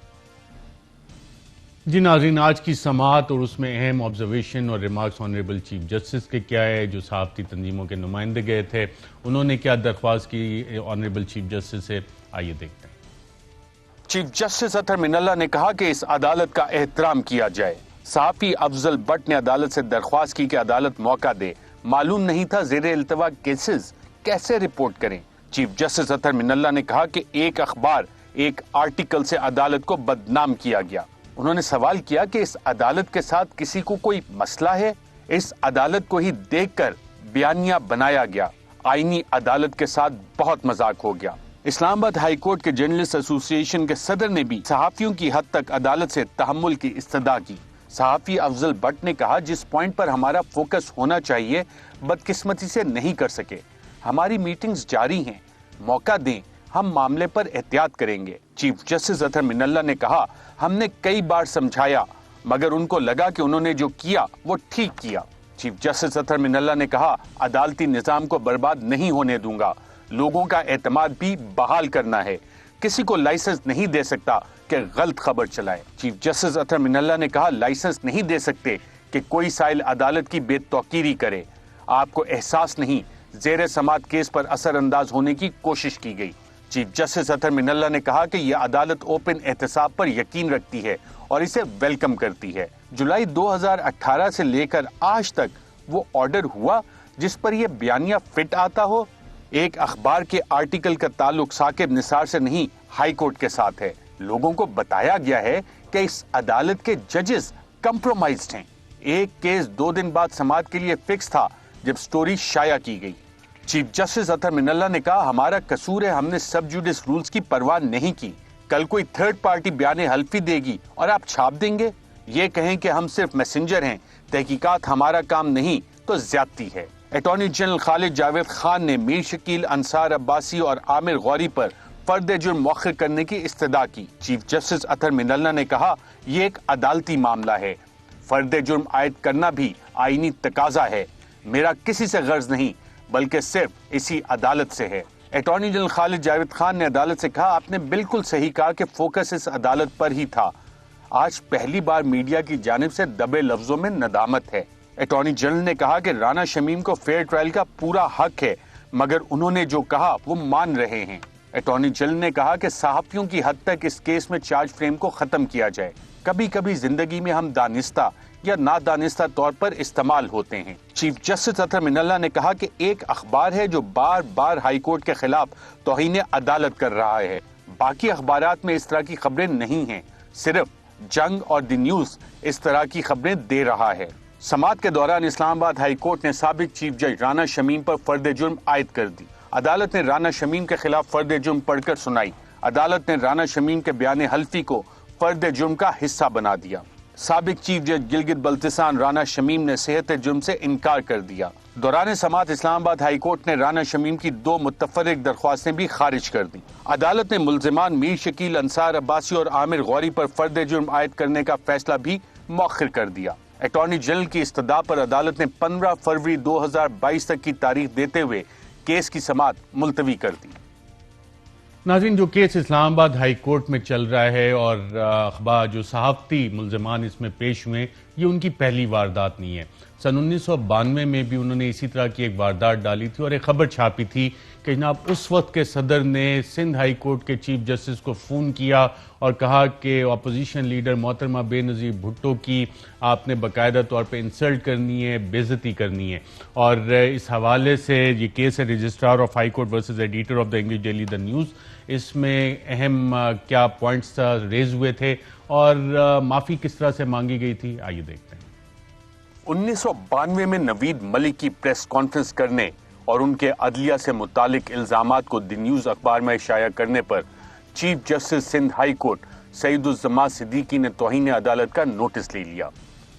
جی ناظرین، آج کی سماعت اور اس میں اہم آبزرویشن اور ریمارکس آنریبل چیف جسٹس کے کیا ہے، جو صحافتی تنظیموں کے نمائندے گئے تھے انہوں نے کیا درخواست کی آنریبل چیف جسٹس سے، آئیے دیکھتے ہیں۔ چیف جسٹس اطہر من اللہ نے کہا کہ اس عدالت کا احترام کیا جائے۔ صحافی افضل بٹ نے عدالت سے درخواست کی کہ عدالت موقع دے، معلوم نہیں تھا زیر التوا کیسز کیسے رپورٹ کریں۔ چیف جسٹس اطہر من اللہ نے کہا کہ ایک اخبار، ایک آرٹیکل سے عدالت کو بدنام کیا گیا۔ انہوں نے سوال کیا کہ اس عدالت کے ساتھ کسی کو کوئی مسئلہ ہے؟ اس عدالت کو ہی دیکھ کر بیانیہ بنایا گیا۔ آئینی عدالت کے ساتھ بہت مذاق ہو گیا۔ اسلام آباد ہائی کورٹ کے جرنلسٹ ایسوسی ایشن کے صدر نے بھی صحافیوں کی حد تک عدالت سے تحمل کی استدعا کی۔ صحافی افضل بٹ نے کہا جس پوائنٹ پر ہمارا فوکس ہونا چاہیے بدقسمتی سے نہیں کر سکے۔ ہماری میٹنگز جاری ہیں، موقع دیں، ہم معاملے پر احتیاط کریں گے۔ چیف جسٹس اطہر من اللہ نے کہا ہم نے کئی بار سمجھایا مگر ان کو لگا کہ انہوں نے جو کیا وہ ٹھیک کیا۔ چیف جسٹس اطہر من اللہ نے کہا عدالتی نظام کو برباد نہیں ہونے دوں گا، لوگوں کا اعتماد بھی بحال کرنا ہے، کسی کو لائسنس نہیں دے سکتا کہ غلط خبر چلائے۔ چیف جسٹس اطہر من اللہ نے کہا لائسنس نہیں دے سکتے کہ کوئی سائل عدالت کی بے توقیری کرے۔ آپ کو احساس نہیں، زیر سماعت کیس پر اثر انداز ہونے کی کوشش کی گئی۔ چیف جسٹس اطہر من اللہ نے کہا کہ یہ عدالت اوپن احتساب پر یقین رکھتی ہے اور اسے ویلکم کرتی ہے۔ جولائی 2018 سے لے کر آج تک وہ آرڈر ہوا جس پر یہ بیانیہ فٹ آتا ہو؟ ایک اخبار کے آرٹیکل کا تعلق ثاقب نثار سے نہیں، ہائی کورٹ کے ساتھ ہے۔ لوگوں کو بتایا گیا ہے کہ اس عدالت کے ججز کمپرومائزڈ ہیں۔ ایک کیس 2 دن بعد سماعت کے لیے فکس تھا جب سٹوری شائع کی گئی۔ چیف جسٹس اطہر من اللہ نے کہا ہمارا قصور ہے، ہم نے سب جوڈس رولز کی پرواہ نہیں کی۔ کل کوئی تھرڈ پارٹی بیان حلفی دے گی اور آپ چھاپ دیں گے؟ یہ کہیں کہ ہم صرف میسنجر ہیں، تحقیقات ہمارا کام نہیں تو زیادتی ہے۔ اٹارنی جنرل خالد جاوید خان نے میر شکیل، انصار عباسی اور عامر غوری پر فرد جرم مؤخر کرنے کی استدعا کی۔ چیف جسٹس اطہر من اللہ نے کہا یہ ایک عدالتی معاملہ ہے، فرد جرم عائد کرنا بھی آئینی تقاضا ہے۔ میرا کسی سے غرض نہیں بلکہ صرف اسی عدالت سے ہے۔ اٹارنی جنرل خالد جاوید خان نے عدالت سے کہا آپ نے بالکل صحیح کہا کہ فوکس اس عدالت پر ہی تھا۔ آج پہلی بار میڈیا کی جانب سے دبے لفظوں میں ندامت ہے۔ اٹارنی جنرل نے کہا کہ رانا شمیم کو فیئر ٹرائل کا پورا حق ہے مگر انہوں نے جو کہا وہ مان رہے ہیں۔ اٹارنی جنرل نے کہا کہ صحافیوں کی حد تک اس کیس میں چارج فریم کو ختم کیا جائے۔ کبھی کبھی زندگی میں ہم دانستہ یا نادانستہ طور پر استعمال ہوتے ہیں۔ چیف جسٹس اطہر من اللہ نے کہا کہ ایک اخبار ہے جو بار بار ہائی کورٹ کے خلاف توہین عدالت کر رہا ہے، باقی اخبارات میں اس طرح کی خبریں نہیں ہیں، صرف جنگ اور دی نیوز اس طرح کی خبریں دے رہا ہے۔ سماعت کے دوران اسلام آباد ہائی کورٹ نے سابق چیف جج رانا شمیم پر فرد جرم عائد کر دی۔ عدالت نے رانا شمیم کے خلاف فرد جرم پڑھ کر سنائی۔ عدالت نے رانا شمیم کے بیان حلفی کو فرد جرم کا حصہ بنا دیا۔ سابق چیف جج گلگت بلتستان رانا شمیم نے صحت جرم سے انکار کر دیا۔ دوران سماعت اسلام آباد ہائی کورٹ نے رانا شمیم کی 2 متفرق درخواستیں بھی خارج کر دیں۔ عدالت نے ملزمان میر شکیل، انصار عباسی اور عامر غوری پر فرد جرم عائد کرنے کا فیصلہ بھی مؤخر کر دیا۔ اٹارنی جنرل کی استدعا پر عدالت نے 15 فروری 2022 تک کی تاریخ دیتے ہوئے کیس کی سماعت ملتوی کر دی۔ ناظرین، جو کیس اسلام آباد ہائی کورٹ میں چل رہا ہے اور اخبار جو صحافتی ملزمان اس میں پیش ہوئے، یہ ان کی پہلی واردات نہیں ہے۔ سن 1992 میں بھی انہوں نے اسی طرح کی ایک واردات ڈالی تھی اور ایک خبر چھاپی تھی کہ جناب اس وقت کے صدر نے سندھ ہائی کورٹ کے چیف جسٹس کو فون کیا اور کہا کہ اپوزیشن لیڈر محترمہ بے نظیر بھٹو کی آپ نے باقاعدہ طور پہ انسلٹ کرنی ہے، بے عزتی کرنی ہے، اور اس حوالے سے یہ کیس ہے registrar of high court versus editor of the English daily the news. اس میں اہم کیا پوائنٹس ریز ہوئے تھے اور معافی کس طرح سے مانگی گئی تھی، آئیے دیکھتے ہیں۔ 1992 میں نوید ملک کی پریس کانفرنس کرنے اور ان کے عدلیہ سے متعلق الزامات کو دی نیوز اخبار میں شائع کرنے پر chief justice Sindh high court Saeed Uzzaman Siddiqui نے توہین عدالت کا نوٹس لے لیا۔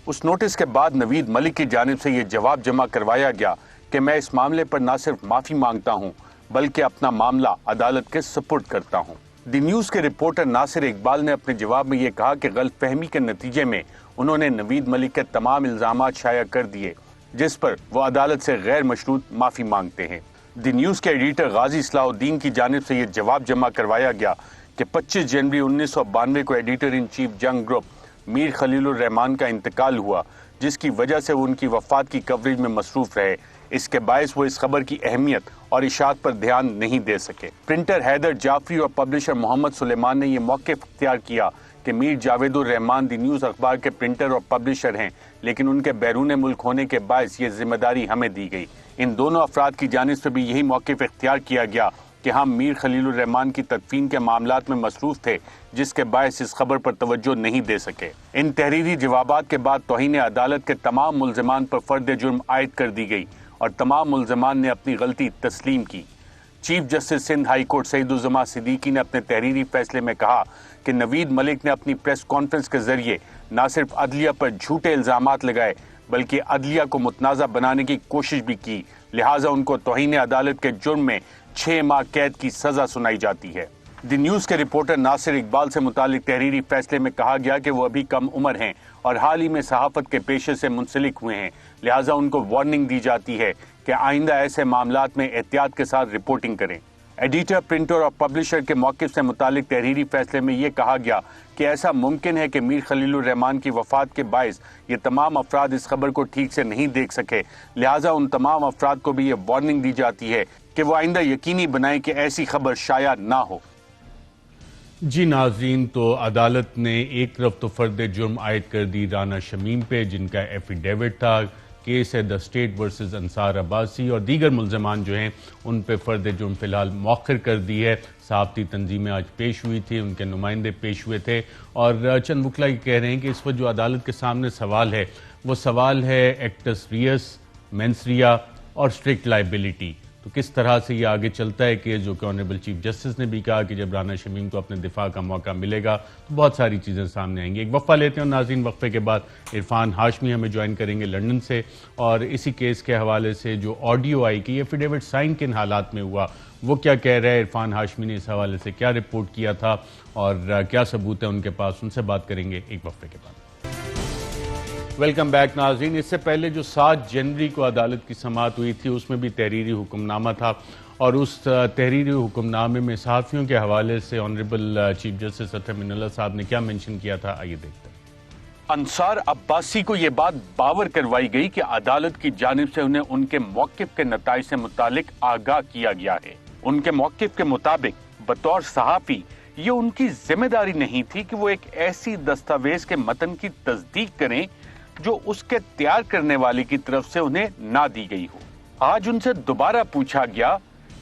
اس نوٹس کے بعد نوید ملک کی جانب سے یہ جواب جمع کروایا گیا کہ میں اس معاملے پر نہ صرف معافی مانگتا ہوں بلکہ اپنا معاملہ عدالت کے سپرد کرتا ہوں۔ دی نیوز کے رپورٹر ناصر اقبال نے اپنے جواب میں یہ کہا کہ غلط فہمی کے نتیجے میں انہوں نے نوید ملک کے تمام الزامات شائع کر دیے، جس پر وہ عدالت سے غیر مشروط معافی مانگتے ہیں۔ دی نیوز کے ایڈیٹر غازی اصلاح الدین کی جانب سے یہ جواب جمع کروایا گیا کہ 25 جنوری 1992 کو ایڈیٹر ان چیف جنگ گروپ میر خلیل الرحمان کا انتقال ہوا، جس کی وجہ سے وہ ان کی وفات کی کوریج میں مصروف رہے۔ اس کے باعث وہ اس خبر کی اہمیت اور اشاعت پر دھیان نہیں دے سکے۔ پرنٹر حیدر جعفری اور پبلشر محمد سلیمان نے یہ موقف اختیار کیا کہ میر جاوید الرحمان دی نیوز اخبار کے پرنٹر اور پبلشر ہیں، لیکن ان کے بیرون ملک ہونے کے باعث یہ ذمہ داری ہمیں دی گئی۔ ان دونوں افراد کی جانب سے بھی یہی موقف اختیار کیا گیا کہ ہم میر خلیل الرحمان کی تدفین کے معاملات میں مصروف تھے، جس کے باعث اس خبر پر توجہ نہیں دے سکے۔ ان تحریری جوابات کے بعد توہین عدالت کے تمام ملزمان پر فرد جرم عائد کر دی گئی اور تمام ملزمان نے اپنی غلطی تسلیم کی۔ Chief justice Sindh high court Saeed Uzzaman Siddiqui نے اپنے تحریری فیصلے میں کہا کہ نوید ملک نے اپنی پریس کانفرنس کے ذریعے نہ صرف عدلیہ پر جھوٹے الزامات لگائے بلکہ عدلیہ کو متنازع بنانے کی کوشش بھی کی، لہٰذا ان کو توہین عدالت کے جرم میں 6 ماہ قید کی سزا سنائی جاتی ہے۔ دی نیوز کے رپورٹر ناصر اقبال سے متعلق تحریری فیصلے میں کہا گیا کہ وہ ابھی کم عمر ہیں اور حال ہی میں صحافت کے پیشے سے منسلک ہوئے ہیں، لہٰذا ان کو وارننگ دی جاتی ہے کہ آئندہ ایسے معاملات میں احتیاط کے ساتھ رپورٹنگ کریں۔ ایڈیٹر، پرنٹر اور پبلشر کے موقف سے متعلق تحریری فیصلے میں یہ کہا گیا کہ ایسا ممکن ہے کہ میر خلیل الرحمان کی وفات کے باعث یہ تمام افراد اس خبر کو ٹھیک سے نہیں دیکھ سکے، لہٰذا ان تمام افراد کو بھی یہ وارننگ دی جاتی ہے کہ وہ آئندہ یقینی بنائیں کہ ایسی خبر شائع نہ ہو۔ جی ناظرین، تو عدالت نے ایک طرف تو فرد جرم عائد کر دی رانا شمیم پہ، جن کا ایفیڈیوٹ تھا، کیس ہے دا اسٹیٹ ورسز انصار عباسی، اور دیگر ملزمان جو ہیں ان پہ فرد جرم فی الحال مؤخر کر دی ہے۔ صحافتی تنظیمیں آج پیش ہوئی تھی، ان کے نمائندے پیش ہوئے تھے، اور چند وکلا یہ کہہ رہے ہیں کہ اس وقت جو عدالت کے سامنے سوال ہے وہ سوال ہے ایکٹس ریئس، مینس ریا اور اسٹرکٹ لائبلٹی۔ تو کس طرح سے یہ آگے چلتا ہے کہ جو کہ آنریبل چیف جسٹس نے بھی کہا کہ جب رانا شمیم کو اپنے دفاع کا موقع ملے گا تو بہت ساری چیزیں سامنے آئیں گی۔ ایک وقفہ لیتے ہیں ناظرین، وقفے کے بعد عرفان ہاشمی ہمیں جوائن کریں گے لنڈن سے، اور اسی کیس کے حوالے سے جو آڈیو آئی کہ یہ ایفیڈیوٹ سائن کن حالات میں ہوا وہ کیا کہہ رہے ہیں، عرفان ہاشمی نے اس حوالے سے کیا رپورٹ کیا تھا اور کیا ثبوت ہے ان کے پاس، ان سے بات کریں گے ایک وقفے کے بعد۔ ویلکم بیک ناظرین، اس سے پہلے جو 7 جنوری کو عدالت کی سماعت ہوئی تھی اس میں بھی تحریری حکم نامہ تھا، اور اس تحریری حکم نامے میں صحافیوں کے حوالے سے آنریبل چیف جسٹس اطہر من اللہ صاحب نے کیا مینشن کیا تھا، آئیے دیکھتے ہیں۔ انصار عباسی کو یہ بات باور کروائی گئی کہ عدالت کی جانب سے انہیں ان کے موقف کے نتائج سے متعلق آگاہ کیا گیا ہے۔ ان کے موقف کے مطابق بطور صحافی یہ ان کی ذمہ داری نہیں تھی کہ وہ ایک ایسی دستاویز کے متن کی تصدیق کریں جو اس کے تیار کرنے والے کی طرف سے انہیں نہ دی گئی ہو۔ آج ان سے دوبارہ پوچھا گیا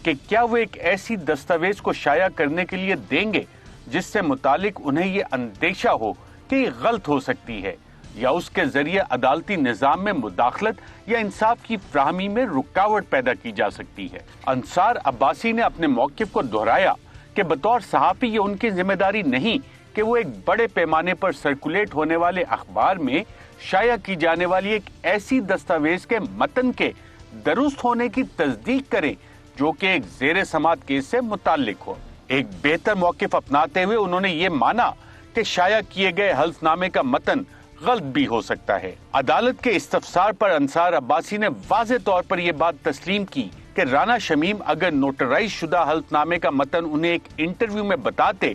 کہ کیا وہ ایک ایسی دستاویز کو شائع کرنے کے لیے دیں گے جس سے متعلق انہیں یہ اندیشہ ہو کہ یہ غلط ہو سکتی ہے یا اس کے ذریعے عدالتی نظام میں مداخلت یا انصاف کی فراہمی میں رکاوٹ پیدا کی جا سکتی ہے۔ انصار عباسی نے اپنے موقف کو دہرایا کہ بطور صحافی یہ ان کی ذمہ داری نہیں کہ وہ ایک بڑے پیمانے پر سرکولیٹ ہونے والے اخبار میں شائع کی جانے والی ایک ایسی دستاویز کے متن کے درست ہونے کی تصدیق کریں جو کہ ایک زیر سماعت کیس سے متعلق ہو۔ ایک بہتر موقف اپناتے ہوئے انہوں نے یہ مانا کہ شائع کیے گئے حلف نامے کا متن غلط بھی ہو سکتا ہے۔ عدالت کے استفسار پر انصار عباسی نے واضح طور پر یہ بات تسلیم کی کہ رانا شمیم اگر نوٹرائز شدہ حلف نامے کا متن انہیں ایک انٹرویو میں بتاتے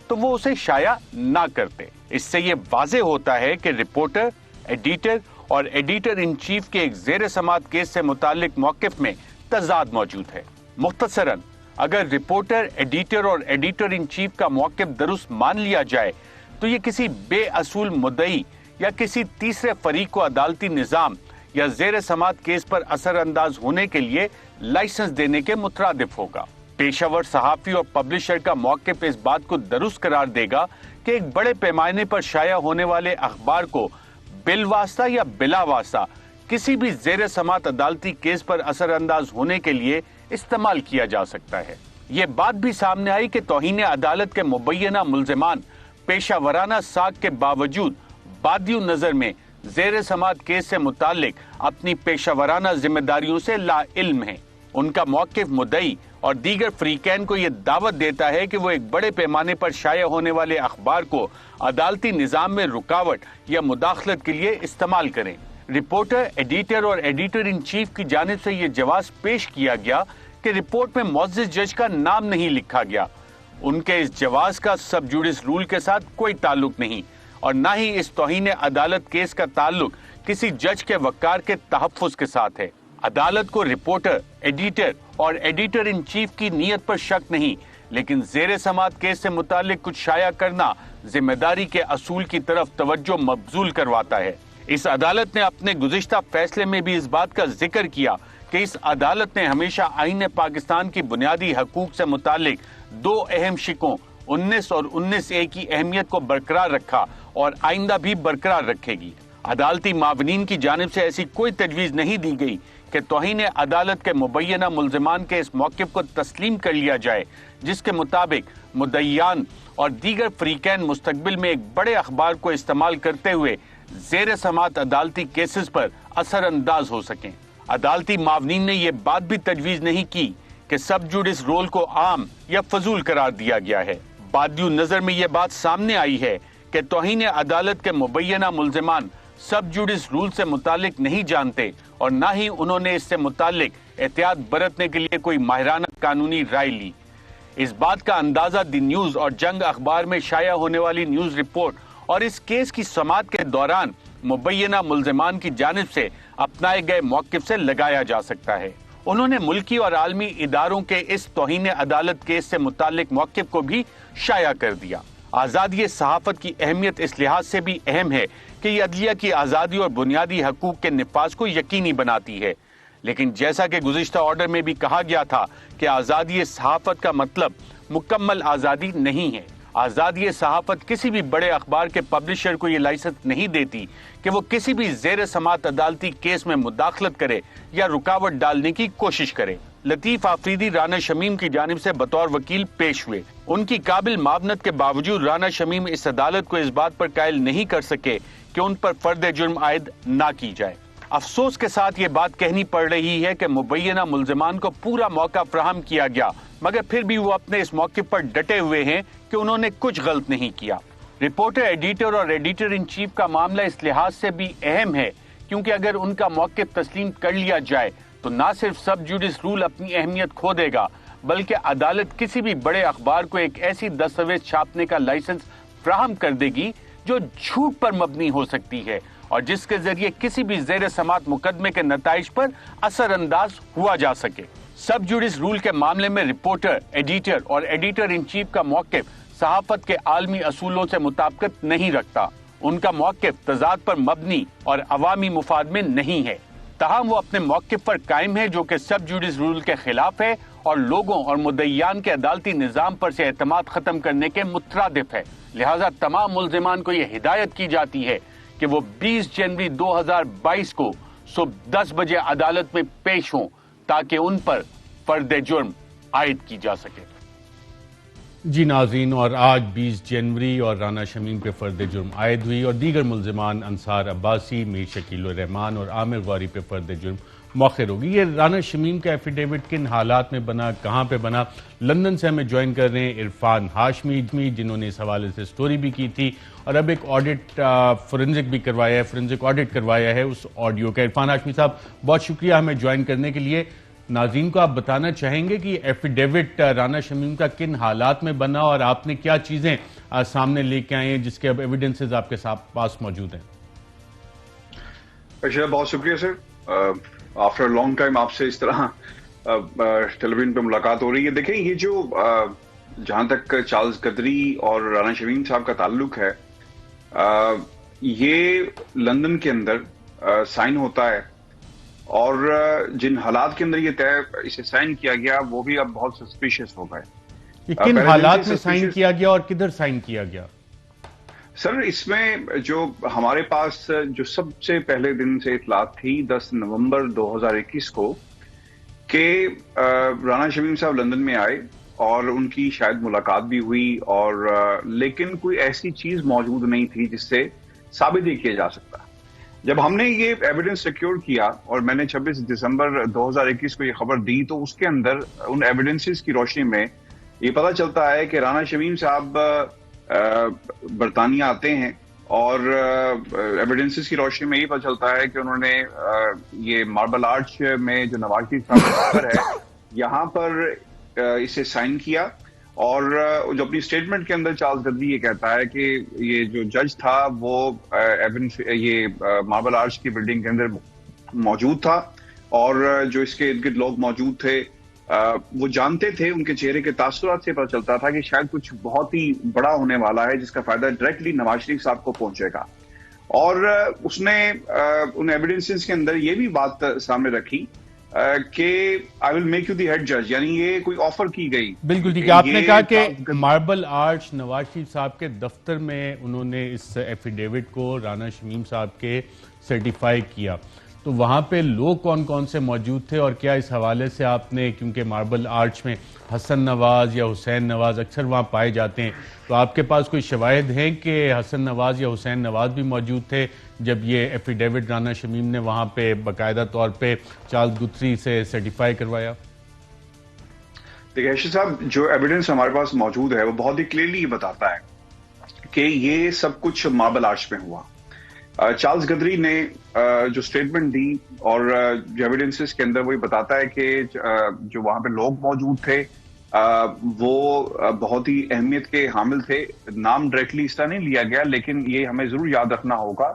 تو وہ اسے شائع نہ کرتے۔ اس سے یہ واضح ہوتا ہے کہ رپورٹر، ایڈیٹر اور ایڈیٹر ان چیف کے ایک زیر سماعت کیس سے متعلق موقف میں تضاد موجود ہے۔ مختصراً اگر رپورٹر، ایڈیٹر اور ایڈیٹر ان چیف کا موقف درست مان لیا جائے تو یہ کسی بے اصول مدعی یا کسی تیسرے فریق کو عدالتی نظام یا زیر سماعت کیس پر اثر انداز ہونے کے لیے لائسنس دینے کے مترادف ہوگا۔ پیشہ ور صحافی اور پبلشر کا موقف اس بات کو درست قرار دے گا کہ ایک بڑے پیمانے پر شائع ہونے والے اخبار کو بالواسطہ یا بلا واسطہ کسی بھی زیر سماعت عدالتی کیس پر اثر انداز ہونے کے لیے استعمال کیا جا سکتا ہے۔ یہ بات بھی سامنے آئی کہ توہین عدالت کے مبینہ ملزمان پیشہ ورانہ ساکھ کے باوجود بادی نظر میں زیر سماعت کیس سے متعلق اپنی پیشہ ورانہ ذمہ داریوں سے لا علم ہیں۔ ان کا موقف مدعی اور دیگر فریقین کو یہ دعوت دیتا ہے کہ وہ ایک بڑے پیمانے پر شائع ہونے والے اخبار کو عدالتی نظام میں رکاوٹ یا مداخلت کے لیے استعمال کریں۔ رپورٹر، ایڈیٹر اور ایڈیٹر ان چیف کی جانب سے یہ جواز پیش کیا گیا کہ رپورٹ میں معزز جج کا نام نہیں لکھا گیا۔ ان کے اس جواز کا سب جوڈس رول کے ساتھ کوئی تعلق نہیں اور نہ ہی اس توہین عدالت کیس کا تعلق کسی جج کے وقار کے تحفظ کے ساتھ ہے۔ عدالت کو رپورٹر، ایڈیٹر اور ایڈیٹر ان چیف کی نیت پر شک نہیں، لیکن زیر سماعت کیس سے متعلق کچھ شائع کرنا ذمہ داری کے اصول کی طرف توجہ مبذول کرواتا ہے۔ اس عدالت نے اپنے گزشتہ فیصلے میں بھی اس بات کا ذکر کیا کہ اس عدالت نے ہمیشہ آئین پاکستان کی بنیادی حقوق سے متعلق دو اہم شقوں 19 اور 19A کی اہمیت کو برقرار رکھا اور آئندہ بھی برقرار رکھے گی۔ عدالتی معاونین کی جانب سے ایسی کوئی تجویز نہیں دی گئی کہ توہین عدالت کے مبینہ ملزمان کے اس موقف کو تسلیم کر لیا جائے جس کے مطابق مدعیان اور دیگر فریقین مستقبل میں ایک بڑے اخبار کو استعمال کرتے ہوئے زیر سماعت عدالتی کیسز پر اثر انداز ہو سکیں۔ عدالتی معاونین نے یہ بات بھی تجویز نہیں کی کہ سب جوڈس رول کو عام یا فضول قرار دیا گیا ہے۔ بادی نظر میں یہ بات سامنے آئی ہے کہ توہین عدالت کے مبینہ ملزمان سب جوڈس رول سے متعلق نہیں جانتے اور نہ ہی انہوں نے اس سے متعلق احتیاط برتنے کے لیے کوئی ماہرانہ قانونی رائے لی۔ اس بات کا اندازہ دی نیوز اور جنگ اخبار میں شائع ہونے والی نیوز رپورٹ اور اس کیس کی سماعت کے دوران مبینہ ملزمان کی جانب سے اپنائے گئے موقف سے لگایا جا سکتا ہے۔ انہوں نے ملکی اور عالمی اداروں کے اس توہین عدالت کیس سے متعلق موقف کو بھی شائع کر دیا۔ آزادی صحافت کی اہمیت اس لحاظ سے بھی اہم ہے کہ یہ عدلیہ کی آزادی اور بنیادی حقوق کے نفاذ کو یقینی بناتی ہے، لیکن جیسا کہ گزشتہ آرڈر میں بھی کہا گیا تھا کہ آزادی صحافت کا مطلب مکمل آزادی نہیں ہے۔ آزادی صحافت کسی بھی بڑے اخبار کے پبلشر کو یہ لائسنس نہیں دیتی کہ وہ کسی بھی زیر سماعت عدالتی کیس میں مداخلت کرے یا رکاوٹ ڈالنے کی کوشش کرے۔ لطیف آفریدی رانا شمیم کی جانب سے بطور وکیل پیش ہوئے۔ ان کی قابل معاونت کے باوجود رانا شمیم اس عدالت کو اس بات پر قائل نہیں کر سکے کہ ان پر فرد جرم عائد نہ کی جائے۔ افسوس کے ساتھ یہ بات کہنی پڑ رہی ہے کہ مبینہ ملزمان کو پورا موقع فراہم کیا گیا، مگر پھر بھی وہ اپنے اس موقف پر ڈٹے ہوئے ہیں کہ انہوں نے کچھ غلط نہیں کیا۔ رپورٹر، ایڈیٹر اور ایڈیٹر ان چیف کا معاملہ اس لحاظ سے بھی اہم ہے کیونکہ اگر ان کا موقف تسلیم کر لیا جائے تو نہ صرف سب جوڈس رول اپنی اہمیت کھو دے گا بلکہ عدالت کسی بھی بڑے اخبار کو ایک ایسی دستاویز چھاپنے کا لائسنس فراہم کر دے گی جو جھوٹ پر مبنی ہو سکتی ہے اور جس کے ذریعے کسی بھی زیر سماعت مقدمے کے نتائج پر اثر انداز ہوا جا سکے۔ سب جوڈس رول کے معاملے میں رپورٹر، ایڈیٹر اور ایڈیٹر ان چیف کا موقف صحافت کے عالمی اصولوں سے مطابقت نہیں رکھتا۔ ان کا موقف تضاد پر مبنی اور عوامی مفاد میں نہیں ہے، تاہم وہ اپنے موقف پر قائم ہے جو کہ سب جوڈس رول کے خلاف ہے اور لوگوں اور مدعیان کے عدالتی نظام پر سے اعتماد ختم کرنے کے مترادف ہے۔ لہٰذا تمام ملزمان کو یہ ہدایت کی جاتی ہے کہ وہ 20 جنوری 2022 کو صبح 10 بجے عدالت میں پیش ہوں تاکہ ان پر فرد جرم عائد کی جا سکے۔ جی ناظرین، اور آج 20 جنوری اور رانا شمیم پہ فرد جرم عائد ہوئی اور دیگر ملزمان انصار عباسی، میر شکیل الرحمان اور عامر غوری پہ فرد جرم مؤخر ہوگی. یہ رانا شمیم کا ایفیڈیوٹ کن حالات میں بنا, کہاں پہ بنا؟ لندن سے ہمیں جوائن کر رہے ہیں عرفان ہاشمی جنہوں نے اس حوالے سے سٹوری بھی کی تھی اور اب ایک آڈٹ فورنزک بھی کروایا ہے, فورنزک آڈٹ کروایا ہے اس آڈیو کا. عرفان ہاشمی صاحب بہت شکریہ ہمیں جوائن کرنے کے لیے. ناظرین کو آپ بتانا چاہیں گے کہ ایفیڈیوٹ رانا شمیم کا کن حالات میں بنا اور آپ نے کیا چیزیں سامنے لے کے آئے ہیں جس کے اب ایویڈنسز آپ کے پاس موجود ہیں؟ بہت شکریہ سر. آفٹر لانگ ٹائم آپ سے اس طرح ٹیلی ویژن پہ ملاقات ہو رہی ہے. دیکھیں یہ جو جہاں تک چارلز قدری اور رانا شمیم صاحب کا تعلق ہے, یہ لندن کے اندر سائن ہوتا ہے اور جن حالات کے اندر یہ اسے سائن کیا گیا وہ بھی اب بہت سسپیشیس ہو گئے. یہ کن حالات میں سائن کیا گیا اور کدھر سائن کیا گیا؟ سر اس میں جو ہمارے پاس جو سب سے پہلے دن سے اطلاعات تھی 10 نومبر 2021 کو کہ رانا شمیم صاحب لندن میں آئے اور ان کی شاید ملاقات بھی ہوئی, اور لیکن کوئی ایسی چیز موجود نہیں تھی جس سے ثابت ہی کیا جا سکتا. جب ہم نے یہ ایویڈنس سیکیور کیا اور میں نے 26 دسمبر 2021 کو یہ خبر دی تو اس کے اندر ان ایویڈنسز کی روشنی میں یہ پتہ چلتا ہے کہ رانا شمیم صاحب برطانیہ آتے ہیں اور ایویڈنسز کی روشنی میں یہ پتہ چلتا ہے کہ انہوں نے یہ ماربل آرچ میں جو نواز شریف صاحب کا گھر ہے یہاں پر اسے سائن کیا. اور جو اپنی سٹیٹمنٹ کے اندر چارلز قدری یہ کہتا ہے کہ یہ جو جج تھا وہ یہ ماربل آرچ کی بلڈنگ کے اندر موجود تھا اور جو اس کے ارد گرد لوگ موجود تھے وہ جانتے تھے, ان کے چہرے کے تاثرات سے پتہ چلتا تھا کہ شاید کچھ بہت ہی بڑا ہونے والا ہے جس کا فائدہ ڈائریکٹلی نواز شریف صاحب کو پہنچے گا. اور اس نے ان ایویڈنسز کے اندر یہ بھی بات سامنے رکھی کہ I will make you the head جج, یعنی یہ کوئی آفر کی گئی. بالکل ٹھیک ہے. آپ نے کہا کہ ماربل آرچ نواز شریف صاحب کے دفتر میں انہوں نے اس ایفیڈیوٹ کو رانا شمیم صاحب کے سرٹیفائی کیا, تو وہاں پہ لوگ کون کون سے موجود تھے اور کیا اس حوالے سے آپ نے, کیونکہ ماربل آرچ میں حسن نواز یا حسین نواز اکثر وہاں پائے جاتے ہیں, تو آپ کے پاس کوئی شواہد ہیں کہ حسن نواز یا حسین نواز بھی موجود تھے جب یہ ایفیڈیوٹ رانا شمیم نے وہاں پہ باقاعدہ طور پہ چارلز قدری سے سرٹیفائی کروایا؟ دیکھیں ارشد صاحب, جو ایویڈنس ہمارے پاس موجود ہے وہ بہت ہی کلیئرلی یہ بتاتا ہے کہ یہ سب کچھ ماربل آرچ میں ہوا. چارلز قدری نے جو سٹیٹمنٹ دی اور جو ایویڈنسز کے اندر وہ یہ بتاتا ہے کہ جو وہاں پہ لوگ موجود تھے وہ بہت ہی اہمیت کے حامل تھے. نام ڈائریکٹلی اس طرح نہیں لیا گیا, لیکن یہ ہمیں ضرور یاد رکھنا ہوگا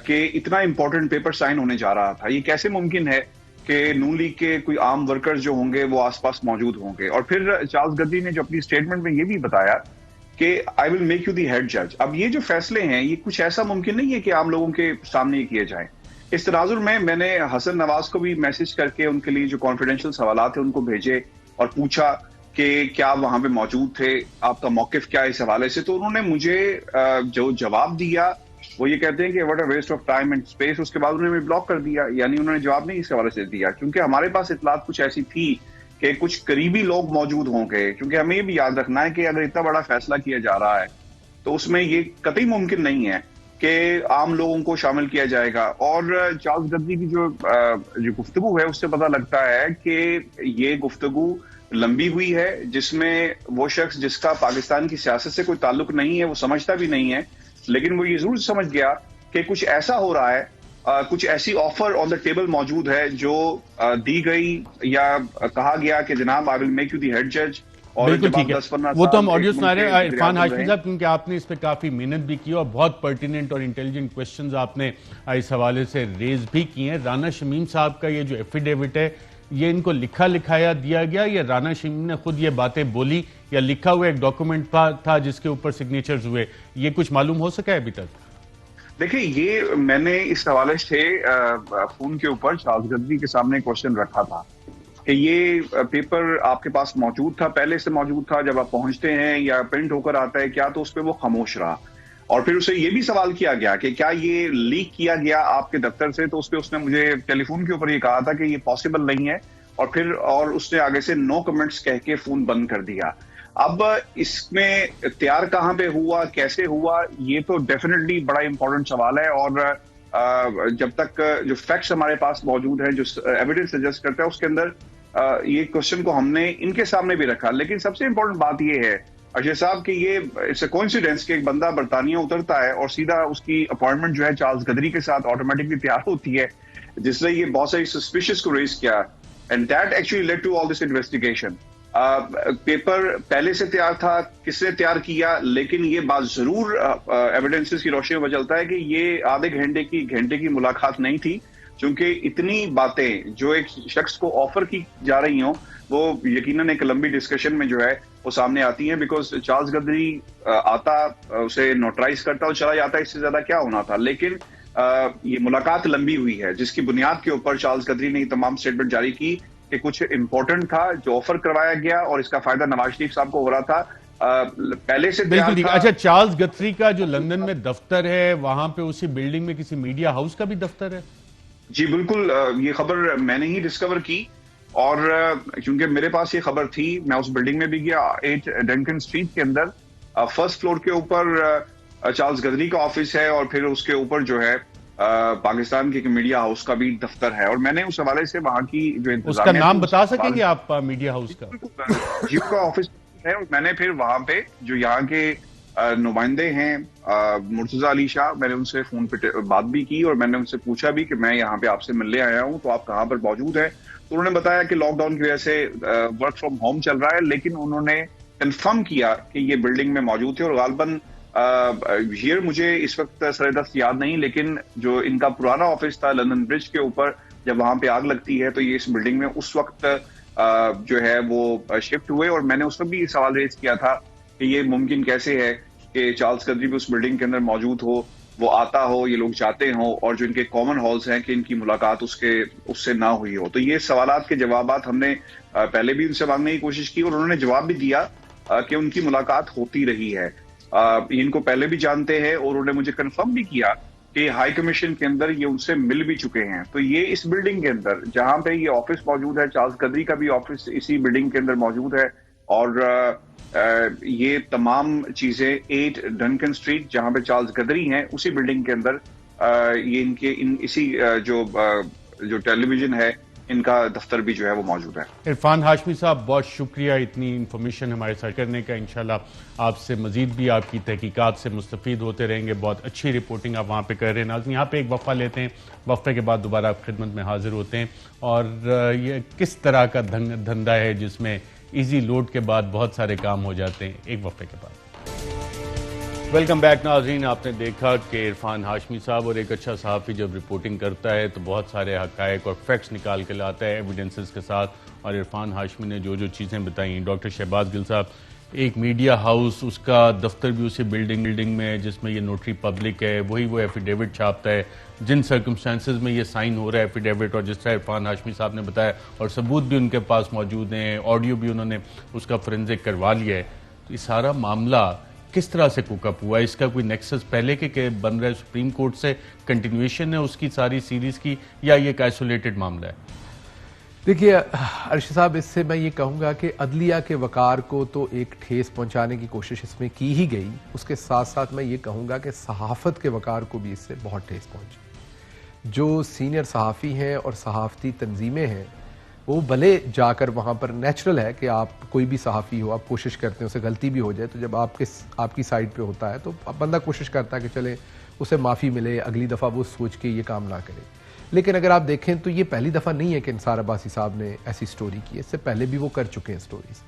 کہ اتنا امپورٹنٹ پیپر سائن ہونے جا رہا تھا. یہ کیسے ممکن ہے کہ نون لیگ کے کوئی عام ورکر جو ہوں گے وہ آس پاس موجود ہوں گے. اور پھر چارلز قدری نے جو اپنی سٹیٹمنٹ میں یہ بھی بتایا کہ I will make you the head جج. اب یہ جو فیصلے ہیں یہ کچھ ایسا ممکن نہیں ہے کہ عام لوگوں کے سامنے کیے جائیں. اس تناظر میں نے حسن نواز کو بھی میسج کر کے ان کے لیے جو کانفیڈینشیل سوالات ہیں ان کو بھیجے اور پوچھا کہ کیا وہاں پہ موجود تھے, آپ کا موقف کیا اس حوالے سے. تو انہوں نے مجھے جو جواب دیا وہ یہ کہتے ہیں کہ what a waste of time and space. اس کے بعد انہوں نے بلاک کر دیا, یعنی انہوں نے جواب نہیں اس حوالے سے دیا کیونکہ ہمارے پاس اطلاعات کچھ ایسی تھی کہ کچھ قریبی لوگ موجود ہوں گے. کیونکہ ہمیں یہ بھی یاد رکھنا ہے کہ اگر اتنا بڑا فیصلہ کیا جا رہا ہے تو اس میں یہ قطعی ممکن نہیں ہے کہ عام لوگوں کو شامل کیا جائے گا. اور چارلز قدری کی جو گفتگو ہے اس سے پتہ لگتا ہے کہ یہ گفتگو لمبی ہوئی ہے جس میں وہ شخص جس کا پاکستان کی سیاست سے کوئی تعلق نہیں ہے, وہ سمجھتا بھی نہیں ہے, لیکن وہ یہ ضرور سمجھ گیا کہ کچھ ایسا ہو رہا ہے, کچھ ایسی آفر آن دا ٹیبل موجود ہے جو دی گئی یا کہا گیا کہ جناب I will make you the head جج. بالکل ٹھیک ہے, وہ تو ہم آڈیو سنا رہے ہیں عرفان ہاشمی صاحب, کیونکہ آپ نے اس پہ کافی محنت بھی کی اور بہت پرٹیننٹ اور انٹیلیجنٹ کویسچنز آپ نے اس حوالے سے ریز بھی کیے ہیں. رانا شمیم صاحب کا یہ جو ایفیڈیوٹ ہے یہ ان کو لکھا لکھایا دیا گیا یا رانا شمیم نے خود یہ باتیں بولی یا لکھا ہوا ایک ڈاکومنٹ تھا جس کے اوپر سگنیچرز ہوئے, یہ کچھ معلوم ہو سکا ہے ابھی تک؟ دیکھیں یہ میں نے اس حوالے سے فون کے اوپر چارلز قدری کے سامنے کوشچن رکھا تھا کہ یہ پیپر آپ کے پاس موجود تھا, پہلے سے موجود تھا, جب آپ پہنچتے ہیں یا پرنٹ ہو کر آتا ہے کیا, تو اس پہ وہ خاموش رہا. اور پھر اسے یہ بھی سوال کیا گیا کہ کیا یہ لیک کیا گیا آپ کے دفتر سے, تو اس پہ اس نے مجھے ٹیلی فون کے اوپر یہ کہا تھا کہ یہ پاسبل نہیں ہے, اور اس نے آگے سے نو کمنٹس کہہ کے فون بند کر دیا. اب اس میں تیار کہاں پہ ہوا, کیسے ہوا, یہ تو ڈیفینیٹلی بڑا امپورٹنٹ سوال ہے. اور جب تک جو فیکٹس ہمارے پاس موجود ہیں، جو ایویڈنس سجیسٹ کرتا ہے، اس کے اندر یہ کوشچن کو ہم نے ان کے سامنے بھی رکھا. لیکن سب سے امپورٹنٹ بات یہ ہے ارشد صاحب کہ یہ اٹس اے کوئنسیڈنس کہ ایک بندہ برطانیہ اترتا ہے اور سیدھا اس کی اپوائنٹمنٹ جو ہے چارلز گدری کے ساتھ آٹومیٹکلی تیار ہوتی ہے، جس نے یہ بہت ساری سسپیشس کو ریز کیا. And that actually led to all this investigation. Paper پہلے سے تیار تھا، کس نے تیار کیا، لیکن یہ بات ضرور ایویڈنسز کی روشنی میں چلتا ہے کہ یہ آدھے گھنٹے کی ملاقات نہیں تھی، چونکہ اتنی باتیں جو ایک شخص کو آفر کی جا رہی ہوں وہ یقیناً ایک لمبی ڈسکشن میں جو ہے وہ سامنے آتی ہیں. بیکاز چارلز گدری آتا، اسے نوٹرائز کرتا اور چلا جاتا، اس سے زیادہ کیا ہونا تھا. لیکن یہ ملاقات لمبی ہوئی ہے، جس کی بنیاد کے اوپر چارلز گدری نے یہ تمام اسٹیٹمنٹ جاری کی کہ کچھ امپورٹنٹ تھا جو آفر کروایا گیا اور اس کا فائدہ نواز شریف صاحب کو ہو رہا تھا. پہلے سے بالکل. اچھا، چارلز گتھری کا جو لندن میں دفتر ہے، وہاں پہ اسی بلڈنگ میں کسی میڈیا ہاؤس کا بھی دفتر ہے؟ جی بالکل، یہ خبر میں نے ہی ڈسکور کی، اور کیونکہ میرے پاس یہ خبر تھی میں اس بلڈنگ میں بھی گیا. 8 ڈنکن اسٹریٹ کے اندر فرسٹ فلور کے اوپر چارلز گدری کا آفس ہے، اور پھر اس کے اوپر جو ہے پاکستان کے میڈیا ہاؤس کا بھی دفتر ہے. اور میں نے اس حوالے سے وہاں کی جو اس کا نام بتا سکیں گے آپ میڈیا ہاؤس کا؟ جیو کا آفس ہے. اور میں نے پھر وہاں پہ جو یہاں کے نمائندے ہیں مرتضی علی شاہ، میں نے ان سے فون پہ بات بھی کی اور میں نے ان سے پوچھا بھی کہ میں یہاں پہ آپ سے ملنے آیا ہوں تو آپ کہاں پر موجود ہیں. تو انہوں نے بتایا کہ لاک ڈاؤن کی وجہ سے ورک فرام ہوم چل رہا ہے، لیکن انہوں نے کنفرم کیا کہ یہ بلڈنگ میں موجود تھے. اور غالباً یہ مجھے اس وقت سر دست یاد نہیں، لیکن جو ان کا پرانا آفس تھا لندن برج کے اوپر، جب وہاں پہ آگ لگتی ہے تو یہ اس بلڈنگ میں اس وقت جو ہے وہ شفٹ ہوئے. اور میں نے اس وقت بھی یہ سوال ریز کیا تھا کہ یہ ممکن کیسے ہے کہ چارلز گدری بھی اس بلڈنگ کے اندر موجود ہو، وہ آتا ہو، یہ لوگ جاتے ہوں، اور جو ان کے کامن ہالز ہیں کہ ان کی ملاقات اس سے نہ ہوئی ہو. تو یہ سوالات کے جوابات ہم نے پہلے بھی ان سے مانگنے کی کوشش کی، اور انہوں نے جواب بھی دیا کہ ان کی ملاقات ہوتی رہی ہے. ان کو پہلے بھی جانتے ہیں، اور انہوں نے مجھے کنفرم بھی کیا کہ ہائی کمیشن کے اندر یہ ان سے مل بھی چکے ہیں. تو یہ اس بلڈنگ کے اندر جہاں پہ یہ آفس موجود ہے، چارلز گدری کا بھی آفس اسی بلڈنگ کے اندر موجود ہے. اور یہ تمام چیزیں 8 ڈنکن اسٹریٹ جہاں پہ چارلز گدری ہیں اسی بلڈنگ کے اندر یہ اسی جو ٹیلی ویژن ہے ان کا دفتر بھی جو ہے وہ موجود ہے. عرفان ہاشمی صاحب، بہت شکریہ اتنی انفارمیشن ہمارے ساتھ کرنے کا. انشاءاللہ آپ سے مزید بھی آپ کی تحقیقات سے مستفید ہوتے رہیں گے. بہت اچھی رپورٹنگ آپ وہاں پہ کر رہے ہیں. ناظرین، یہاں پہ ایک وقفہ لیتے ہیں، وقفے کے بعد دوبارہ آپ خدمت میں حاضر ہوتے ہیں. اور یہ کس طرح کا دھندا ہے جس میں ایزی لوڈ کے بعد بہت سارے کام ہو جاتے ہیں، ایک وقفے کے بعد. ویلکم بیک ناظرین. آپ نے دیکھا کہ عرفان ہاشمی صاحب، اور ایک اچھا صحافی جب رپورٹنگ کرتا ہے تو بہت سارے حقائق اور فیکٹس نکال کے لاتا ہے ایویڈنسز کے ساتھ. اور عرفان ہاشمی نے جو چیزیں بتائیں، ڈاکٹر شہباز گل صاحب، ایک میڈیا ہاؤس، اس کا دفتر بھی اسی بلڈنگ میں جس میں یہ نوٹری پبلک ہے، وہی وہ ایفیڈیوٹ چھاپتا ہے، جن سرکمسٹانسز میں یہ سائن ہو رہا ہے ایفیڈیوٹ، اور جس طرح عرفان ہاشمی صاحب نے بتایا، اور ثبوت بھی ان کے پاس موجود ہیں، آڈیو بھی انہوں نے اس کا فورینزک کروا لیا ہے. تو یہ سارا معاملہ کس طرح سے کوک اپ ہوا ہے؟ اس کا کوئی نیکسس پہلے کے بن رہا ہے سپریم کورٹ سے، کنٹینیویشن ہے اس کی ساری سیریز کی، یا یہ ایک آئسولیٹڈ معاملہ ہے؟ دیکھیے ارشد صاحب، اس سے میں یہ کہوں گا کہ عدلیہ کے وقار کو تو ایک ٹھیس پہنچانے کی کوشش اس میں کی ہی گئی، اس کے ساتھ ساتھ میں یہ کہوں گا کہ صحافت کے وقار کو بھی اس سے بہت ٹھیس پہنچی. جو سینئر صحافی ہیں اور صحافتی تنظیمیں ہیں، وہ بھلے جا کر وہاں پر نیچرل ہے کہ آپ کوئی بھی صحافی ہو، آپ کوشش کرتے ہیں، اسے غلطی بھی ہو جائے تو جب آپ کی سائڈ پہ ہوتا ہے تو بندہ کوشش کرتا ہے کہ چلے اسے معافی ملے، اگلی دفعہ وہ سوچ کے یہ کام نہ کرے. لیکن اگر آپ دیکھیں تو یہ پہلی دفعہ نہیں ہے کہ انصار عباسی صاحب نے ایسی سٹوری کی، اس سے پہلے بھی وہ کر چکے ہیں سٹوریز.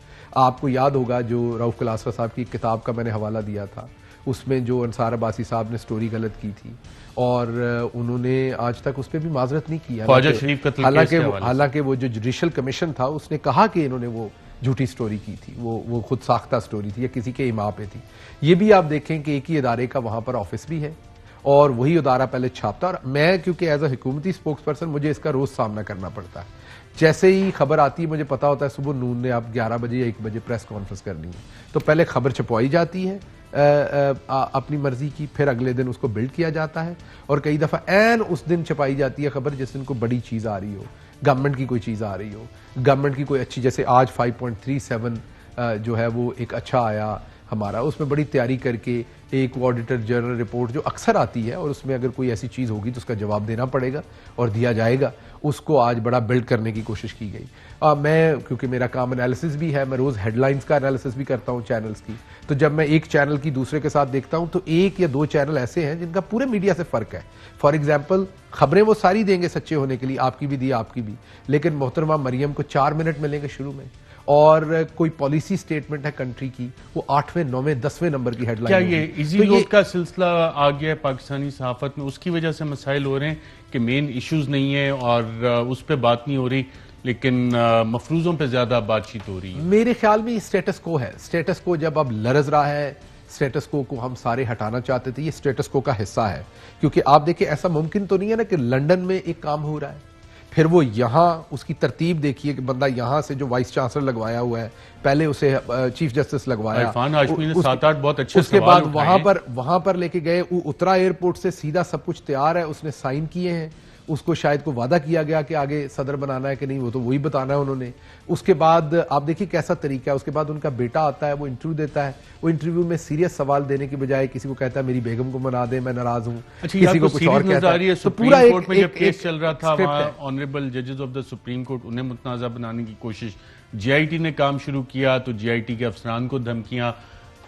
آپ کو یاد ہوگا جو رؤف کلاسرا صاحب کی کتاب کا میں نے حوالہ دیا تھا، اس میں جو انصار عباسی صاحب نے سٹوری غلط کی تھی، اور انہوں نے آج تک اس پہ بھی معذرت نہیں کی. خواجہ شریف قتل کیس کے حوالے سے حالانکہ وہ جو جوڈیشل کمیشن تھا اس نے کہا کہ انہوں نے وہ جھوٹی سٹوری کی تھی، وہ خود ساختہ سٹوری تھی یا کسی کے ایما پہ تھی. یہ بھی آپ دیکھیں کہ ایک ہی ادارے کا وہاں پر آفس بھی ہے اور وہی ادارہ پہلے چھاپتا. اور میں کیونکہ ایز اے حکومتی سپوکس پرسن مجھے اس کا روز سامنا کرنا پڑتا ہے. جیسے ہی خبر آتی ہے مجھے پتا ہوتا ہے صبح نون نے آپ 11 بجے یا 1 بجے پریس کانفرنس کرنی ہے، تو پہلے خبر چھپوائی جاتی ہے اپنی مرضی کی، پھر اگلے دن اس کو بلڈ کیا جاتا ہے، اور کئی دفعہ عین اس دن چھپائی جاتی ہے خبر جس دن کو بڑی چیز آ رہی ہو، گورنمنٹ کی کوئی چیز آ رہی ہو، گورنمنٹ کی کوئی اچھی، جیسے آج 5.37 جو ہے وہ ایک اچھا آیا ہمارا اس میں بڑی تیاری کر کے ایک آڈیٹر جنرل رپورٹ جو اکثر آتی ہے اور اس میں اگر کوئی ایسی چیز ہوگی تو اس کا جواب دینا پڑے گا اور دیا جائے گا, اس کو آج بڑا بلڈ کرنے کی کوشش کی گئی. میں کیونکہ میرا کام انالیسس بھی ہے, میں روز ہیڈ لائنز کا انالیسس بھی کرتا ہوں چینلز کی, تو جب میں ایک چینل کی دوسرے کے ساتھ دیکھتا ہوں تو ایک یا دو چینل ایسے ہیں جن کا پورے میڈیا سے فرق ہے. فار ایگزامپل خبریں وہ ساری دیں گے سچے ہونے کے لیے, آپ کی بھی دی آپ کی بھی, لیکن محترمہ مریم کو 4 منٹ ملیں گے شروع میں, اور کوئی پالیسی سٹیٹمنٹ ہے کنٹری کی وہ 8ویں 9ویں 10ویں نمبر کی ہیڈ لائن. کیا یہ ایزی لوڈ کا سلسلہ آ گیا ہے پاکستانی صحافت میں, اس کی وجہ سے مسائل ہو رہے ہیں کہ مین ایشوز نہیں ہیں اور اس پہ بات نہیں ہو رہی لیکن مفروضوں پہ زیادہ بات چیت ہو رہی ہے؟ میرے خیال میں یہ سٹیٹس کو ہے. سٹیٹس کو جب اب لرز رہا ہے, سٹیٹس کو ہم سارے ہٹانا چاہتے تھے, یہ سٹیٹس کو کا حصہ ہے. کیونکہ آپ دیکھیں ایسا ممکن تو نہیں ہے نا کہ لنڈن میں ایک کام ہو رہا ہے پھر وہ یہاں اس کی ترتیب دیکھیے کہ بندہ یہاں سے جو وائس چانسلر لگوایا ہوا ہے, پہلے اسے چیف جسٹس لگوایا, عرفان ہاشمی نے 7-8 بہت اچھے اس کے سوال بعد وہاں پر لے کے گئے, وہ اترا ایئرپورٹ سے سیدھا سب کچھ تیار ہے, اس نے سائن کیے ہیں, اس کو شاید کو وعدہ کیا گیا کہ آگے صدر بنانا ہے کہ نہیں, وہ تو وہی بتانا ہے انہوں نے. اس کے بعد آپ دیکھیے کیسا طریقہ ہے, اس کے بعد ان کا بیٹا آتا ہے, وہ انٹرویو دیتا ہے, وہ انٹرویو میں سیریس سوال دینے کی بجائے کسی کو کہتا ہے میری بیگم کو منا دے میں ناراض ہوں, کسی کو کچھ اور کہتا ہے. تو پورا کورٹ میں جب کیس چل رہا تھا وہاں آنریبل ججز آف دا سپریم کورٹ انہیں متنازع بنانے کی کوشش, جی آئی ٹی نے کام شروع کیا تو جی آئی ٹی کے افسران کو دھمکیاں,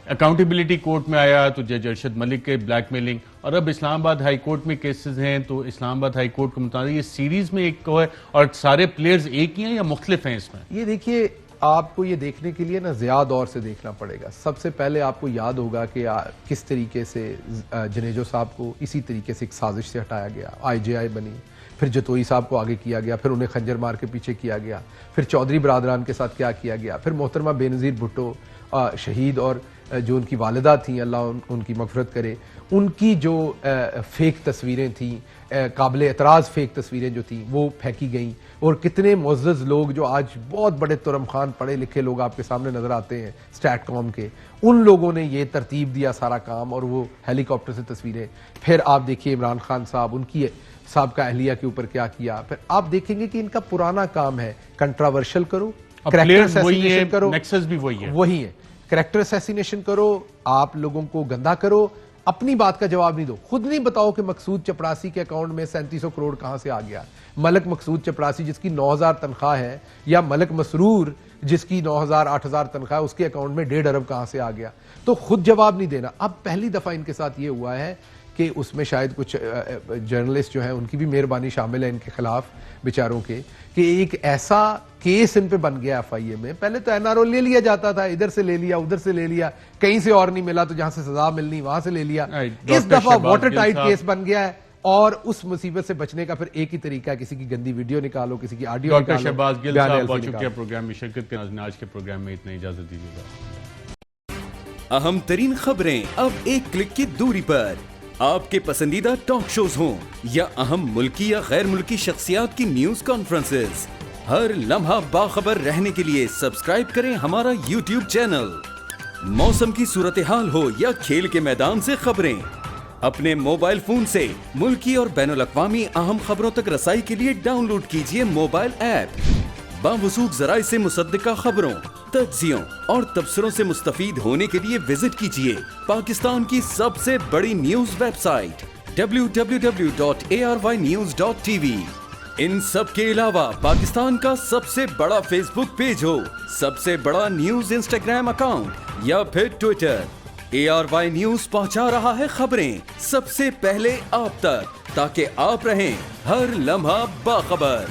اکاؤنٹیبلٹی کورٹ میں آیا تو جج ارشد ملک کے بلیک میلنگ, اور اب اسلام آباد ہائی کورٹ میں کیسز ہیں تو اسلام آباد ہائی کورٹ کو متنازع. یہ سیریز میں ایک ہے اور سارے پلیئرز ایک ہی ہیں یا مختلف ہیں اس میں؟ یہ دیکھیے آپ کو یہ دیکھنے کے لیے نا زیادہ دور سے دیکھنا پڑے گا. سب سے پہلے آپ کو یاد ہوگا کہ کس طریقے سے جنیجو صاحب کو اسی طریقے سے ایک سازش سے ہٹایا گیا, آئی جے آئی بنی, پھر جتوئی صاحب کو آگے کیا گیا, پھر انہیں خنجر مار کے پیچھے کیا گیا, پھر چودھری برادران کے ساتھ کیا کیا گیا, پھر محترمہ بے نظیر بھٹو شہید اور جو ان کی والدہ تھیں اللہ ان کی مغفرت کرے, ان کی جو فیک تصویریں تھیں, قابل اعتراض فیک تصویریں جو تھیں وہ پھینکی گئیں, اور کتنے معزز لوگ جو آج بہت بڑے ترم خان پڑھے لکھے لوگ آپ کے سامنے نظر آتے ہیں اسٹیٹ کام کے, ان لوگوں نے یہ ترتیب دیا سارا کام, اور وہ ہیلی کاپٹر سے تصویریں. پھر آپ دیکھیے عمران خان صاحب, ان کی سابقہ اہلیہ کے اوپر کیا کیا. پھر آپ دیکھیں گے کہ ان کا پرانا کام ہے کنٹراورشل کرو, کریکٹر اسیسینیشن کرو, نیکسس بھی وہی ہے, وہی ہے کریکٹر اسیسینیشن کرو, آپ لوگوں کو گندا کرو, اپنی بات کا جواب نہیں دو. خود نہیں بتاؤ کہ مقصود چپراسی کے اکاؤنٹ میں 3700 کروڑ کہاں سے آ گیا. ملک مقصود چپراسی جس کی 9000 تنخواہ ہے, یا ملک مسرور جس کی 9000 8000 تنخواہ ہے, اس کے اکاؤنٹ میں 1.5 ارب کہاں سے آ گیا. تو خود جواب نہیں دینا. اب پہلی دفعہ ان کے ساتھ یہ ہوا ہے کہ اس میں شاید کچھ جرنلسٹ جو ہیں ان کی بھی مہربانی شامل ہے ان کے خلاف بیچاروں کے, کہ ایک ایسا کیس ان پہ بن گیا ایف آئی اے میں. پہلے تو این آر او لے لیا جاتا تھا, ادھر سے لے لیا ادھر سے لے لیا, کہیں سے اور نہیں ملا تو جہاں سے سزا ملنی وہاں سے لے لیا. اس دفعہ واٹر ٹائٹ کیس بن گیا ہے, اور اس مصیبت سے بچنے کا پھر ایک ہی طریقہ ہے, کسی کی گندی ویڈیو نکالو, کسی کی آڈیو نکالو. ڈاکٹر شہباز گل صاحب پہنچ چکے ہیں پروگرام میں شرکت کے. ناظرین آج کے پروگرام میں اتنا, اجازت دیجیے گا. اہم ترین خبریں اب ایک کلک کی دوری پر, آپ کے پسندیدہ ٹاک شوز ہوں یا اہم ملکی یا غیر ملکی شخصیات کی نیوز کانفرنسز, ہر لمحہ باخبر رہنے کے لیے سبسکرائب کریں ہمارا یوٹیوب چینل. موسم کی صورتحال ہو یا کھیل کے میدان سے خبریں, اپنے موبائل فون سے ملکی اور بین الاقوامی اہم خبروں تک رسائی کے لیے ڈاؤن لوڈ کیجیے موبائل ایپ. باوثوق ذرائع سے مصدقہ خبروں, تجزیوں اور تبصروں سے مستفید ہونے کے لیے وزٹ کیجیے پاکستان کی سب سے بڑی نیوز ویب سائٹ www.arYnews.tv. ان سب کے علاوہ پاکستان کا سب سے بڑا فیس بک پیج ہو, سب سے بڑا نیوز انسٹاگرام اکاؤنٹ یا پھر ٹویٹر, ARY نیوز پہنچا رہا ہے خبریں سب سے پہلے آپ تک, تاکہ آپ رہیں ہر لمحہ باخبر.